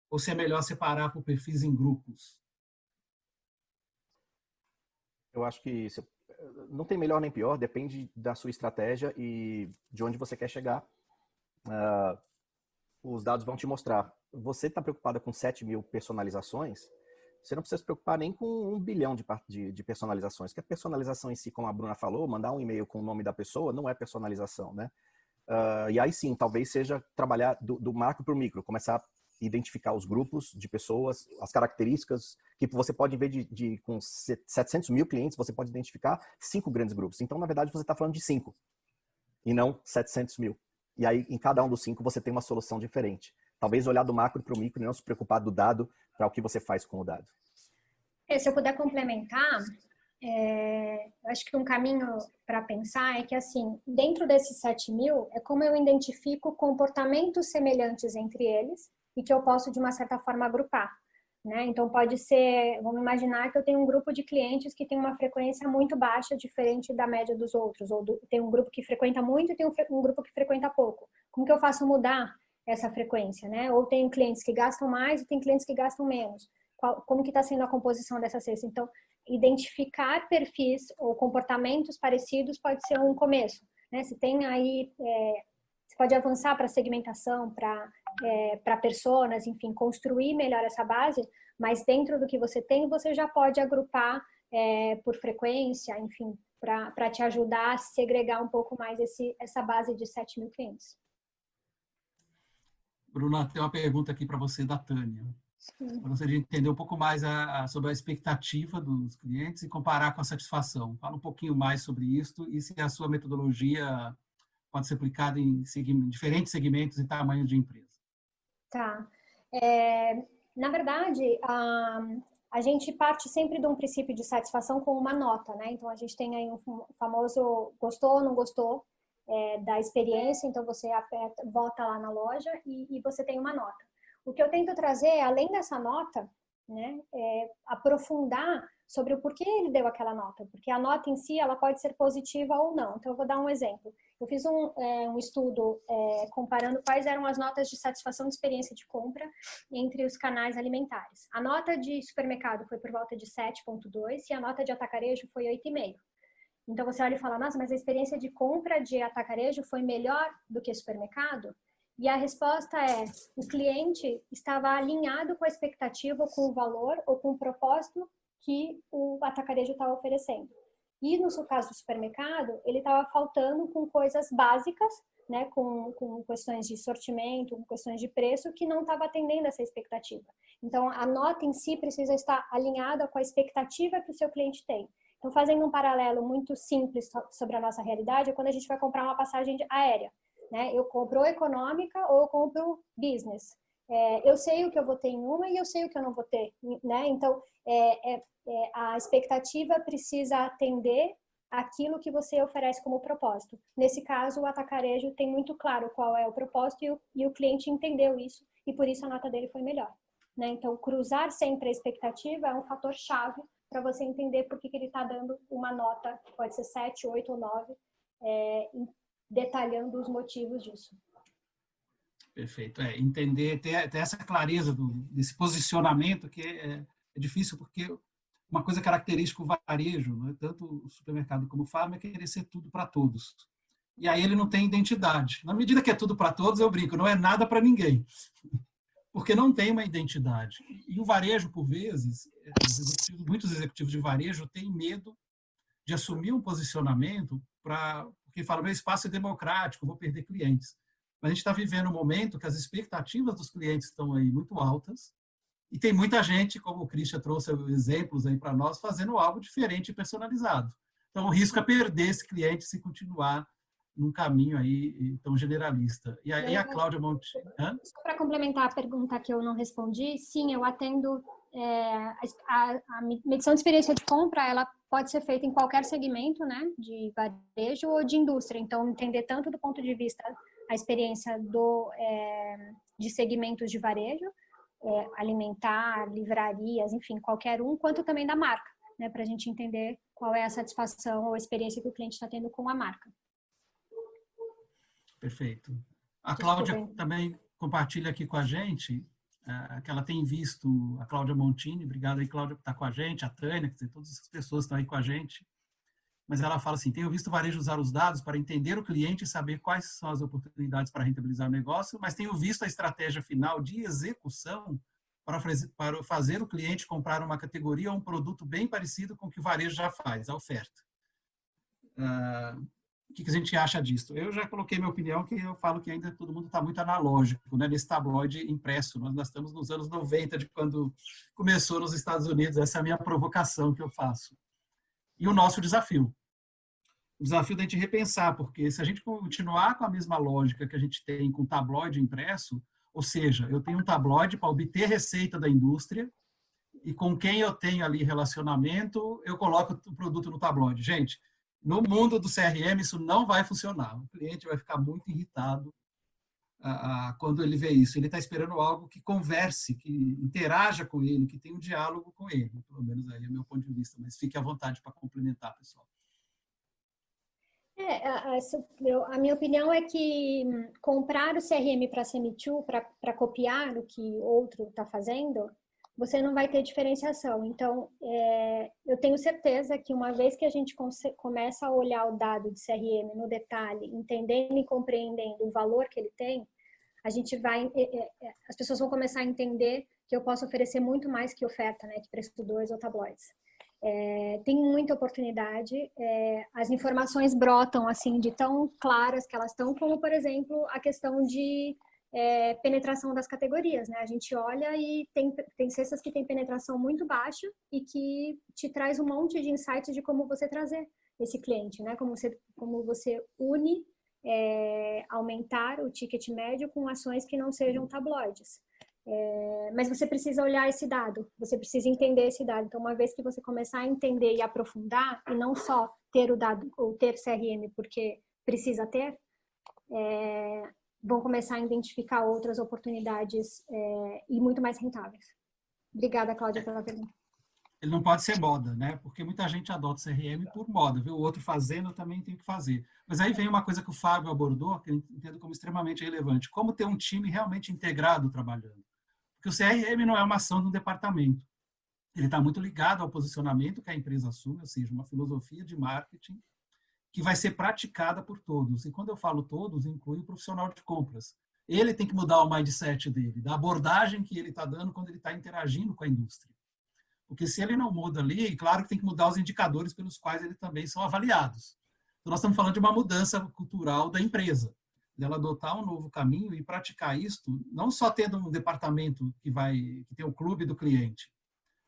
ou se é melhor separar por perfis em grupos? Eu acho que não tem melhor nem pior, depende da sua estratégia e de onde você quer chegar. Os dados vão te mostrar. Você está preocupada com 7 mil personalizações, você não precisa se preocupar nem com 1 bilhão de personalizações, que a personalização em si, como a Bruna falou, mandar um e-mail com o nome da pessoa não é personalização, né? E aí sim, talvez seja trabalhar do macro para o micro, começar a identificar os grupos de pessoas, as características, que você pode ver com 700 mil clientes, você pode identificar 5 grandes grupos. Então, na verdade, você está falando de 5 e não 700 mil. E aí, em cada um dos 5, você tem uma solução diferente. Talvez olhar do macro para o micro e não se preocupar do dado para o que você faz com o dado. Se eu puder complementar, eu acho que um caminho para pensar é que, assim, dentro desses 7 mil, é como eu identifico comportamentos semelhantes entre eles e que eu posso, de uma certa forma, agrupar. Né? Então, pode ser, vamos imaginar que eu tenho um grupo de clientes que tem uma frequência muito baixa, diferente da média dos outros, ou tem um grupo que frequenta muito e tem um grupo que frequenta pouco. Como que eu faço mudar essa frequência? Né? Ou tem clientes que gastam mais e tem clientes que gastam menos. Como que está sendo a composição dessa cesta? Então, identificar perfis ou comportamentos parecidos pode ser um começo. Né? Se tem aí... Você pode avançar para segmentação, para personas, enfim, construir melhor essa base, mas dentro do que você tem, você já pode agrupar por frequência, enfim, para te ajudar a segregar um pouco mais essa base de 7 mil clientes. Bruna, tem uma pergunta aqui para você da Tânia. Eu gostaria de entender um pouco mais sobre a expectativa dos clientes e comparar com a satisfação. Fala um pouquinho mais sobre isso e se a sua metodologia pode ser aplicada em diferentes segmentos e tamanhos de empresa. Tá. Na verdade, a gente parte sempre de um princípio de satisfação com uma nota, né? Então, a gente tem aí um famoso gostou ou não gostou da experiência, então você volta lá na loja e você tem uma nota. O que eu tento trazer, além dessa nota, né, aprofundar sobre o porquê ele deu aquela nota, porque a nota em si ela pode ser positiva ou não. Então, eu vou dar um exemplo. Eu fiz um estudo comparando quais eram as notas de satisfação de experiência de compra entre os canais alimentares. A nota de supermercado foi por volta de 7,2 e a nota de atacarejo foi 8,5. Então, você olha e fala, nossa, mas a experiência de compra de atacarejo foi melhor do que supermercado? E a resposta é: o cliente estava alinhado com a expectativa, com o valor ou com o propósito que o atacarejo estava oferecendo. E no seu caso do supermercado, ele estava faltando com coisas básicas, né, com questões de sortimento, com questões de preço, que não estava atendendo essa expectativa. Então, a nota em si precisa estar alinhada com a expectativa que o seu cliente tem. Então, fazendo um paralelo muito simples sobre a nossa realidade, é quando a gente vai comprar uma passagem aérea, né? Eu compro ou econômica ou eu compro business. Eu sei o que eu vou ter em uma e eu sei o que eu não vou ter, né? Então, a expectativa precisa atender aquilo que você oferece como propósito. Nesse caso, o atacarejo tem muito claro qual é o propósito e o cliente entendeu isso e por isso a nota dele foi melhor, né? Então, cruzar sempre a expectativa é um fator chave para você entender por que ele está dando uma nota, pode ser 7, 8 ou 9, detalhando os motivos disso. Perfeito. Entender, ter essa clareza desse posicionamento, que é difícil, porque uma coisa característica do varejo, né, tanto o supermercado como o farm, é querer ser tudo para todos. E aí ele não tem identidade. Na medida que é tudo para todos, eu brinco, não é nada para ninguém. Porque não tem uma identidade. E o varejo, por vezes, muitos executivos de varejo têm medo de assumir um posicionamento porque falam, meu espaço é democrático, vou perder clientes. Mas a gente está vivendo um momento que as expectativas dos clientes estão aí muito altas e tem muita gente, como o Christian trouxe exemplos aí para nós, fazendo algo diferente e personalizado. Então, o risco é perder esse cliente se continuar num caminho aí tão generalista. E aí a Cláudia Monte... Só para complementar a pergunta que eu não respondi, sim, eu atendo... a medição de experiência de compra, ela pode ser feita em qualquer segmento, né, de varejo ou de indústria. Então, entender tanto do ponto de vista a experiência de segmentos de varejo, alimentar, livrarias, enfim, qualquer um, quanto também da marca, né, para a gente entender qual é a satisfação ou a experiência que o cliente está tendo com a marca. Perfeito. A Cláudia também compartilha aqui com a gente que ela tem visto, a Cláudia Montini, obrigado aí, Cláudia, por estar com a gente, a Tânia, quer dizer, todas as pessoas estão aí com a gente, mas ela fala assim, tenho visto o varejo usar os dados para entender o cliente e saber quais são as oportunidades para rentabilizar o negócio, mas tenho visto a estratégia final de execução para fazer o cliente comprar uma categoria ou um produto bem parecido com o que o varejo já faz, a oferta. O que a gente acha disso? Eu já coloquei minha opinião, que eu falo que ainda todo mundo está muito analógico, né, nesse tabloide impresso. Nós estamos nos anos 90, de quando começou nos Estados Unidos. Essa é a minha provocação que eu faço. E o nosso desafio. O desafio da gente repensar, porque se a gente continuar com a mesma lógica que a gente tem com o tabloide impresso, ou seja, eu tenho um tabloide para obter receita da indústria e com quem eu tenho ali relacionamento, eu coloco o produto no tabloide. Gente, no mundo do CRM, isso não vai funcionar. O cliente vai ficar muito irritado quando ele vê isso. Ele está esperando algo que converse, que interaja com ele, que tenha um diálogo com ele. Pelo menos aí é o meu ponto de vista. Mas fique à vontade para complementar, pessoal. A minha opinião é que comprar o CRM para CM2, para copiar o que outro está fazendo, você não vai ter diferenciação. Então, eu tenho certeza que uma vez que a gente começa a olhar o dado de CRM no detalhe, entendendo e compreendendo o valor que ele tem, as pessoas vão começar a entender que eu posso oferecer muito mais que oferta, né, que preço 2 ou tabloides. Tem muita oportunidade, as informações brotam assim de tão claras que elas estão, como, por exemplo, a questão de penetração das categorias, né? A gente olha e tem cestas que tem penetração muito baixa e que te traz um monte de insights de como você trazer esse cliente, né? Como você une, aumentar o ticket médio com ações que não sejam tabloides. Mas você precisa olhar esse dado, você precisa entender esse dado. Então, uma vez que você começar a entender e aprofundar, e não só ter o dado ou ter CRM porque precisa ter, vão começar a identificar outras oportunidades e muito mais rentáveis. Obrigada, Cláudia, pela pergunta. Ele não pode ser moda, né? Porque muita gente adota o CRM por moda, viu? O outro fazendo, eu também tenho que fazer. Mas aí vem uma coisa que o Fábio abordou, que eu entendo como extremamente relevante. Como ter um time realmente integrado trabalhando. Porque o CRM não é uma ação de um departamento. Ele está muito ligado ao posicionamento que a empresa assume, ou seja, uma filosofia de marketing que vai ser praticada por todos. E quando eu falo todos, inclui o profissional de compras. Ele tem que mudar o mindset dele, da abordagem que ele está dando quando ele está interagindo com a indústria. Porque se ele não muda ali, claro que tem que mudar os indicadores pelos quais eles também são avaliados. Então, nós estamos falando de uma mudança cultural da empresa, dela adotar um novo caminho e praticar isto, não só tendo um departamento que tem o clube do cliente,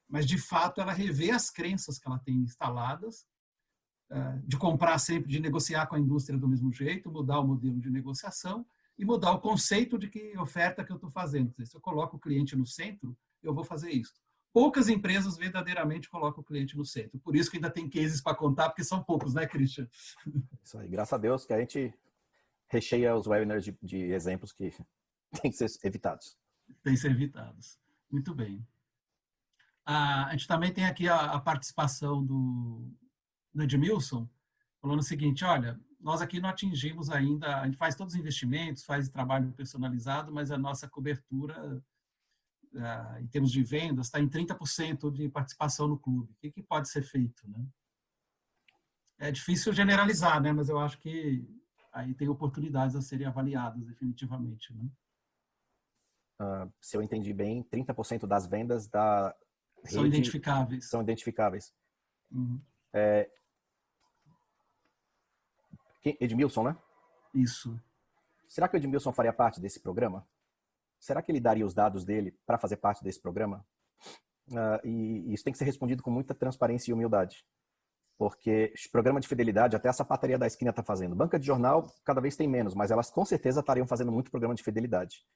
mas, de fato, ela rever as crenças que ela tem instaladas, de comprar sempre, de negociar com a indústria do mesmo jeito, mudar o modelo de negociação e mudar o conceito de que oferta que eu estou fazendo. Se eu coloco o cliente no centro, eu vou fazer isso. Poucas empresas verdadeiramente colocam o cliente no centro. Por isso que ainda tem cases para contar, porque são poucos, né, Christian? Isso aí. Graças a Deus que a gente recheia os webinars de exemplos que têm que ser evitados. Tem que ser evitados. Muito bem. A gente também tem aqui a participação do Edmilson, falando o seguinte, olha, nós aqui não atingimos ainda, a gente faz todos os investimentos, faz trabalho personalizado, mas a nossa cobertura, em termos de vendas, está em 30% de participação no clube. O que pode ser feito, né? É difícil generalizar, né? Mas eu acho que aí tem oportunidades a serem avaliadas definitivamente, né? Se eu entendi bem, 30% das vendas da rede são identificáveis. São identificáveis. Uhum. Edmilson, né? Isso. Será que o Edmilson faria parte desse programa? Será que ele daria os dados dele para fazer parte desse programa? E isso tem que ser respondido com muita transparência e humildade. Porque programa de fidelidade, até a sapataria da esquina está fazendo. Banca de jornal, cada vez tem menos, mas elas com certeza estariam fazendo muito programa de fidelidade.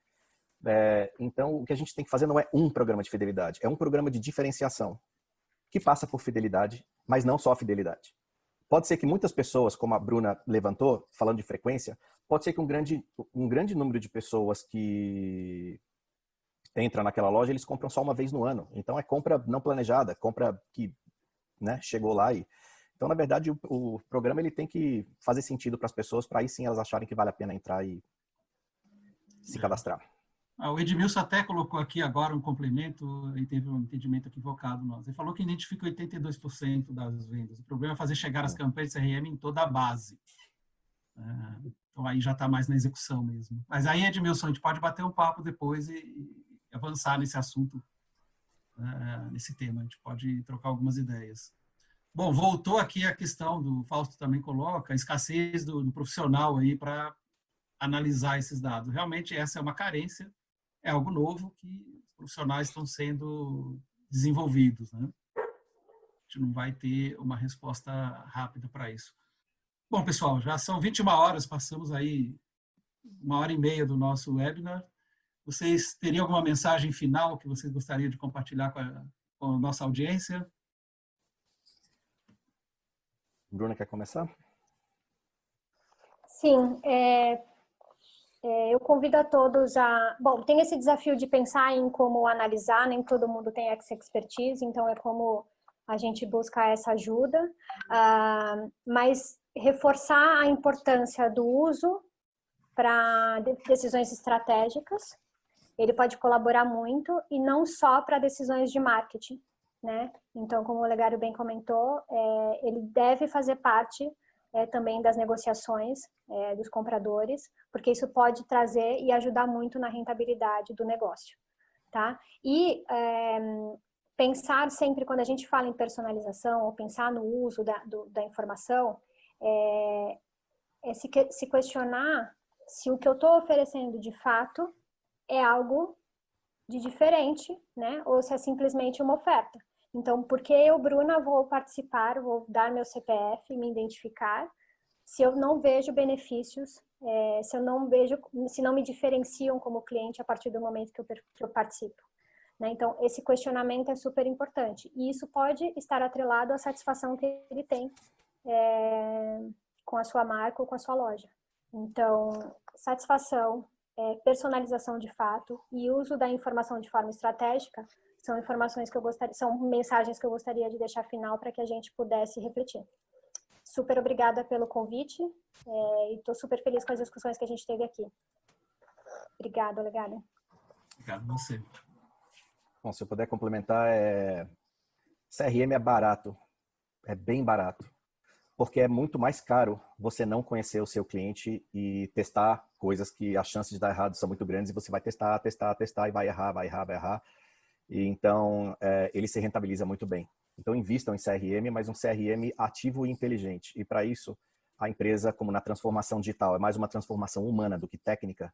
Então, o que a gente tem que fazer não é um programa de fidelidade, é um programa de diferenciação, que passa por fidelidade, mas não só fidelidade. Pode ser que muitas pessoas, como a Bruna levantou, falando de frequência, pode ser que um grande número de pessoas que entra naquela loja, eles compram só uma vez no ano. Então, é compra não planejada, compra que, né, chegou lá. Então, na verdade, o programa ele tem que fazer sentido para as pessoas, para aí sim elas acharem que vale a pena entrar e se cadastrar. O Edmilson até colocou aqui agora um complemento e teve um entendimento equivocado nosso. Ele falou que identifica 82% das vendas. O problema é fazer chegar as campanhas de CRM em toda a base. Então, aí já está mais na execução mesmo. Mas aí, Edmilson, a gente pode bater um papo depois e avançar nesse assunto, nesse tema. A gente pode trocar algumas ideias. Bom, voltou aqui a questão do Fausto também coloca, a escassez do profissional aí para analisar esses dados. Realmente, essa é uma carência. É algo novo que os profissionais estão sendo desenvolvidos, né? A gente não vai ter uma resposta rápida para isso. Bom, pessoal, já são 21 horas, passamos aí 1h30 do nosso webinar. Vocês teriam alguma mensagem final que vocês gostariam de compartilhar com a nossa audiência? Bruna, quer começar? Sim, eu convido a todos a... Bom, tem esse desafio de pensar em como analisar, nem todo mundo tem essa expertise, então é como a gente busca essa ajuda, mas reforçar a importância do uso para decisões estratégicas. Ele pode colaborar muito e não só para decisões de marketing, né? Então, como o Olegário bem comentou, ele deve fazer parte também das negociações dos compradores, porque isso pode trazer e ajudar muito na rentabilidade do negócio, tá? E pensar sempre, quando a gente fala em personalização, ou pensar no uso da informação, se questionar se o que eu estou oferecendo de fato é algo de diferente, né? Ou se é simplesmente uma oferta. Então, por que eu, Bruna, vou participar, vou dar meu CPF, me identificar, se eu não vejo benefícios, se não me diferenciam como cliente a partir do momento que eu participo, né? Então, esse questionamento é super importante. E isso pode estar atrelado à satisfação que ele tem com a sua marca ou com a sua loja. Então, satisfação, personalização de fato e uso da informação de forma estratégica são informações que eu gostaria, são mensagens que eu gostaria de deixar final para que a gente pudesse refletir. Super obrigada pelo convite e estou super feliz com as discussões que a gente teve aqui. Obrigada, Olegário. Obrigado a você. Bom, se eu puder complementar, CRM é barato, é bem barato. porque é muito mais caro você não conhecer o seu cliente e testar coisas que as chances de dar errado são muito grandes, e você vai testar e vai errar. E então, ele se rentabiliza muito bem. Então, invistam em CRM, mas um CRM ativo e inteligente. E para isso, a empresa, como na transformação digital, é mais uma transformação humana do que técnica.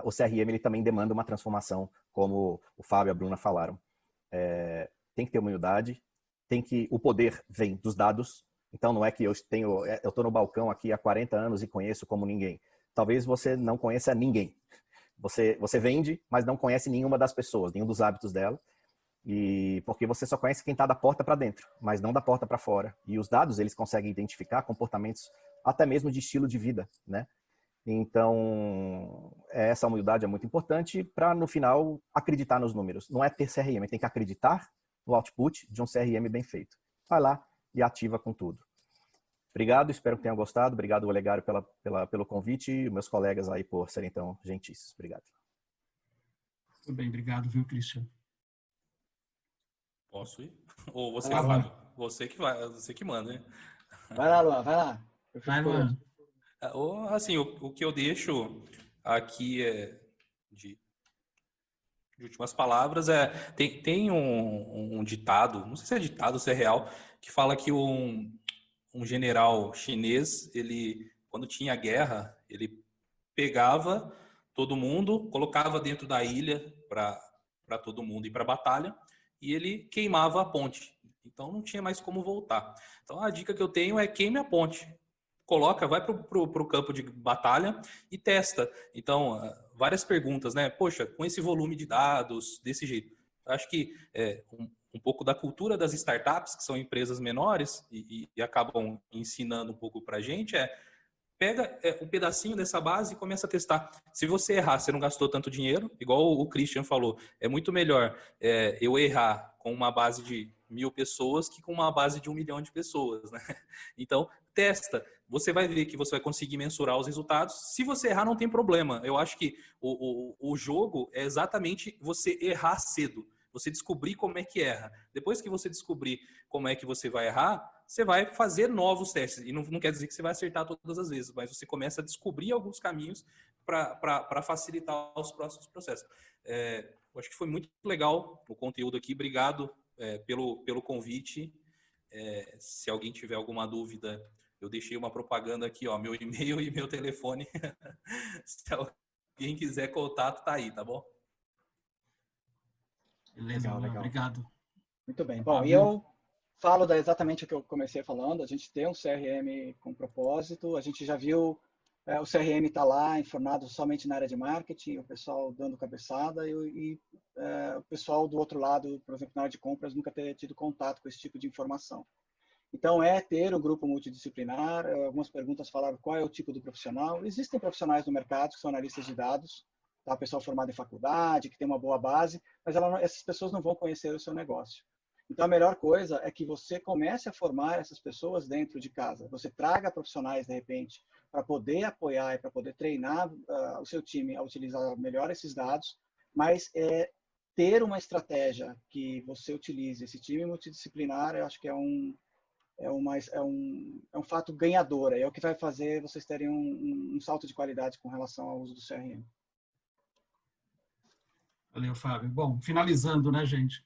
O CRM ele também demanda uma transformação, como o Fábio e a Bruna falaram. Tem que ter humildade, o poder vem dos dados. Então não é que eu estou no balcão aqui há 40 anos e conheço como ninguém. Talvez você não conheça ninguém. Você vende, mas não conhece nenhuma das pessoas, nenhum dos hábitos dela. E porque você só conhece quem está da porta para dentro, mas não da porta para fora. E os dados, eles conseguem identificar comportamentos até mesmo de estilo de vida, né? Então, essa humildade é muito importante para, no final, acreditar nos números. Não é ter CRM, tem que acreditar no output de um CRM bem feito. Vai lá e ativa com tudo. Obrigado, espero que tenham gostado. Obrigado, Olegário, pelo convite e meus colegas aí por serem tão gentis. Obrigado. Muito bem, obrigado, viu, Christian? Posso ir? Ou você, Vai, Fábio? Você que manda, hein? Vai lá, Luan, vai lá. Vai, Luan. Assim, o que eu deixo aqui de últimas palavras tem um ditado, não sei se é ditado ou se é real, que fala que um general chinês, ele, quando tinha guerra, ele pegava todo mundo, colocava dentro da ilha para todo mundo ir para a batalha, e ele queimava a ponte. Então não tinha mais como voltar. Então a dica que eu tenho é queime a ponte. Vai para o campo de batalha e testa. Então, várias perguntas, né? Poxa, com esse volume de dados, desse jeito. Eu acho que um pouco da cultura das startups, que são empresas menores e acabam ensinando um pouco para a gente, pega um pedacinho dessa base e começa a testar. Se você errar, você não gastou tanto dinheiro, igual o Christian falou, é muito melhor eu errar com uma base de 1.000 pessoas que com uma base de 1 milhão de pessoas, né? Então, testa. Você vai ver que você vai conseguir mensurar os resultados. Se você errar, não tem problema. Eu acho que o jogo é exatamente você errar cedo. Você descobrir como é que erra. Depois que você descobrir como é que você vai errar, você vai fazer novos testes. E não quer dizer que você vai acertar todas as vezes, mas você começa a descobrir alguns caminhos para facilitar os próximos processos. Eu acho que foi muito legal o conteúdo aqui. Obrigado pelo convite. Se alguém tiver alguma dúvida, eu deixei uma propaganda aqui, ó, meu e-mail e meu telefone. Se alguém quiser contato, tá aí, tá bom? Beleza, Legal. Obrigado. Muito bem. Bom, e eu falo exatamente o que eu comecei falando. A gente tem um CRM com propósito. A gente já viu o CRM está lá informado somente na área de marketing, o pessoal dando cabeçada e o pessoal do outro lado, por exemplo, na área de compras, nunca ter tido contato com esse tipo de informação. Então, ter o grupo multidisciplinar. Algumas perguntas falaram qual é o tipo do profissional. Existem profissionais no mercado que são analistas de dados, tá? Pessoal formado em faculdade, que tem uma boa base, mas essas pessoas não vão conhecer o seu negócio. Então, a melhor coisa é que você comece a formar essas pessoas dentro de casa. Você traga profissionais, de repente, para poder apoiar e para poder treinar o seu time a utilizar melhor esses dados, mas ter uma estratégia que você utilize esse time multidisciplinar, eu acho que é um fato ganhador. É o que vai fazer vocês terem um salto de qualidade com relação ao uso do CRM. Valeu, Fábio. Bom, finalizando, né, gente?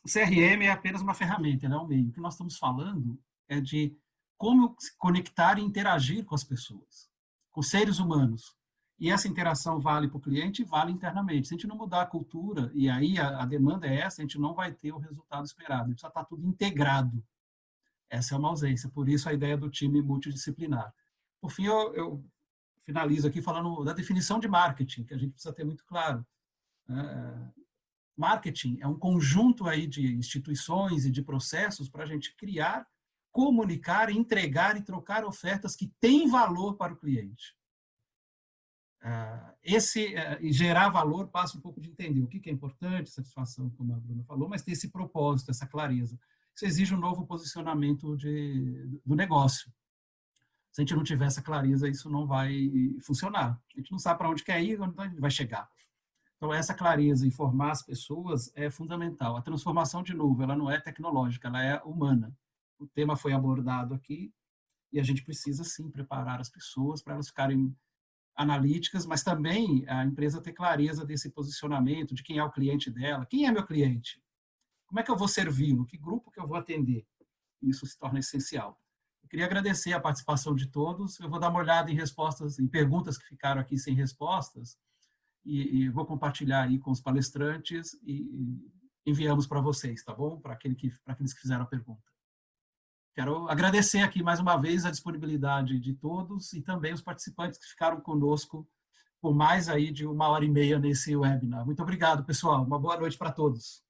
O CRM é apenas uma ferramenta, não é um meio. O que nós estamos falando é de como se conectar e interagir com as pessoas, com seres humanos. E essa interação vale para o cliente e vale internamente. Se a gente não mudar a cultura, e aí a demanda é essa, a gente não vai ter o resultado esperado. Precisa estar tudo integrado. Essa é uma ausência. Por isso, a ideia do time multidisciplinar. Por fim, eu finalizo aqui falando da definição de marketing, que a gente precisa ter muito claro. Marketing é um conjunto aí de instituições e de processos para a gente criar, comunicar, entregar e trocar ofertas que têm valor para o cliente. E gerar valor passa um pouco de entender o que é importante, satisfação, como a Bruna falou, mas ter esse propósito, essa clareza. Isso exige um novo posicionamento do negócio. Se a gente não tiver essa clareza, isso não vai funcionar. A gente não sabe para onde quer ir, onde vai chegar. Então, essa clareza e formar as pessoas é fundamental. A transformação, de novo, ela não é tecnológica, ela é humana. o tema foi abordado aqui e a gente precisa, sim, preparar as pessoas para elas ficarem analíticas, mas também a empresa ter clareza desse posicionamento, de quem é o cliente dela, quem é meu cliente, como é que eu vou servi-lo, que grupo que eu vou atender. Isso se torna essencial. Eu queria agradecer a participação de todos. Eu vou dar uma olhada em respostas, em perguntas que ficaram aqui sem respostas, e vou compartilhar aí com os palestrantes e enviamos para vocês, tá bom? Para aqueles que fizeram a pergunta. Quero agradecer aqui mais uma vez a disponibilidade de todos e também os participantes que ficaram conosco por mais aí de 1h30 nesse webinar. Muito obrigado, pessoal. Uma boa noite para todos.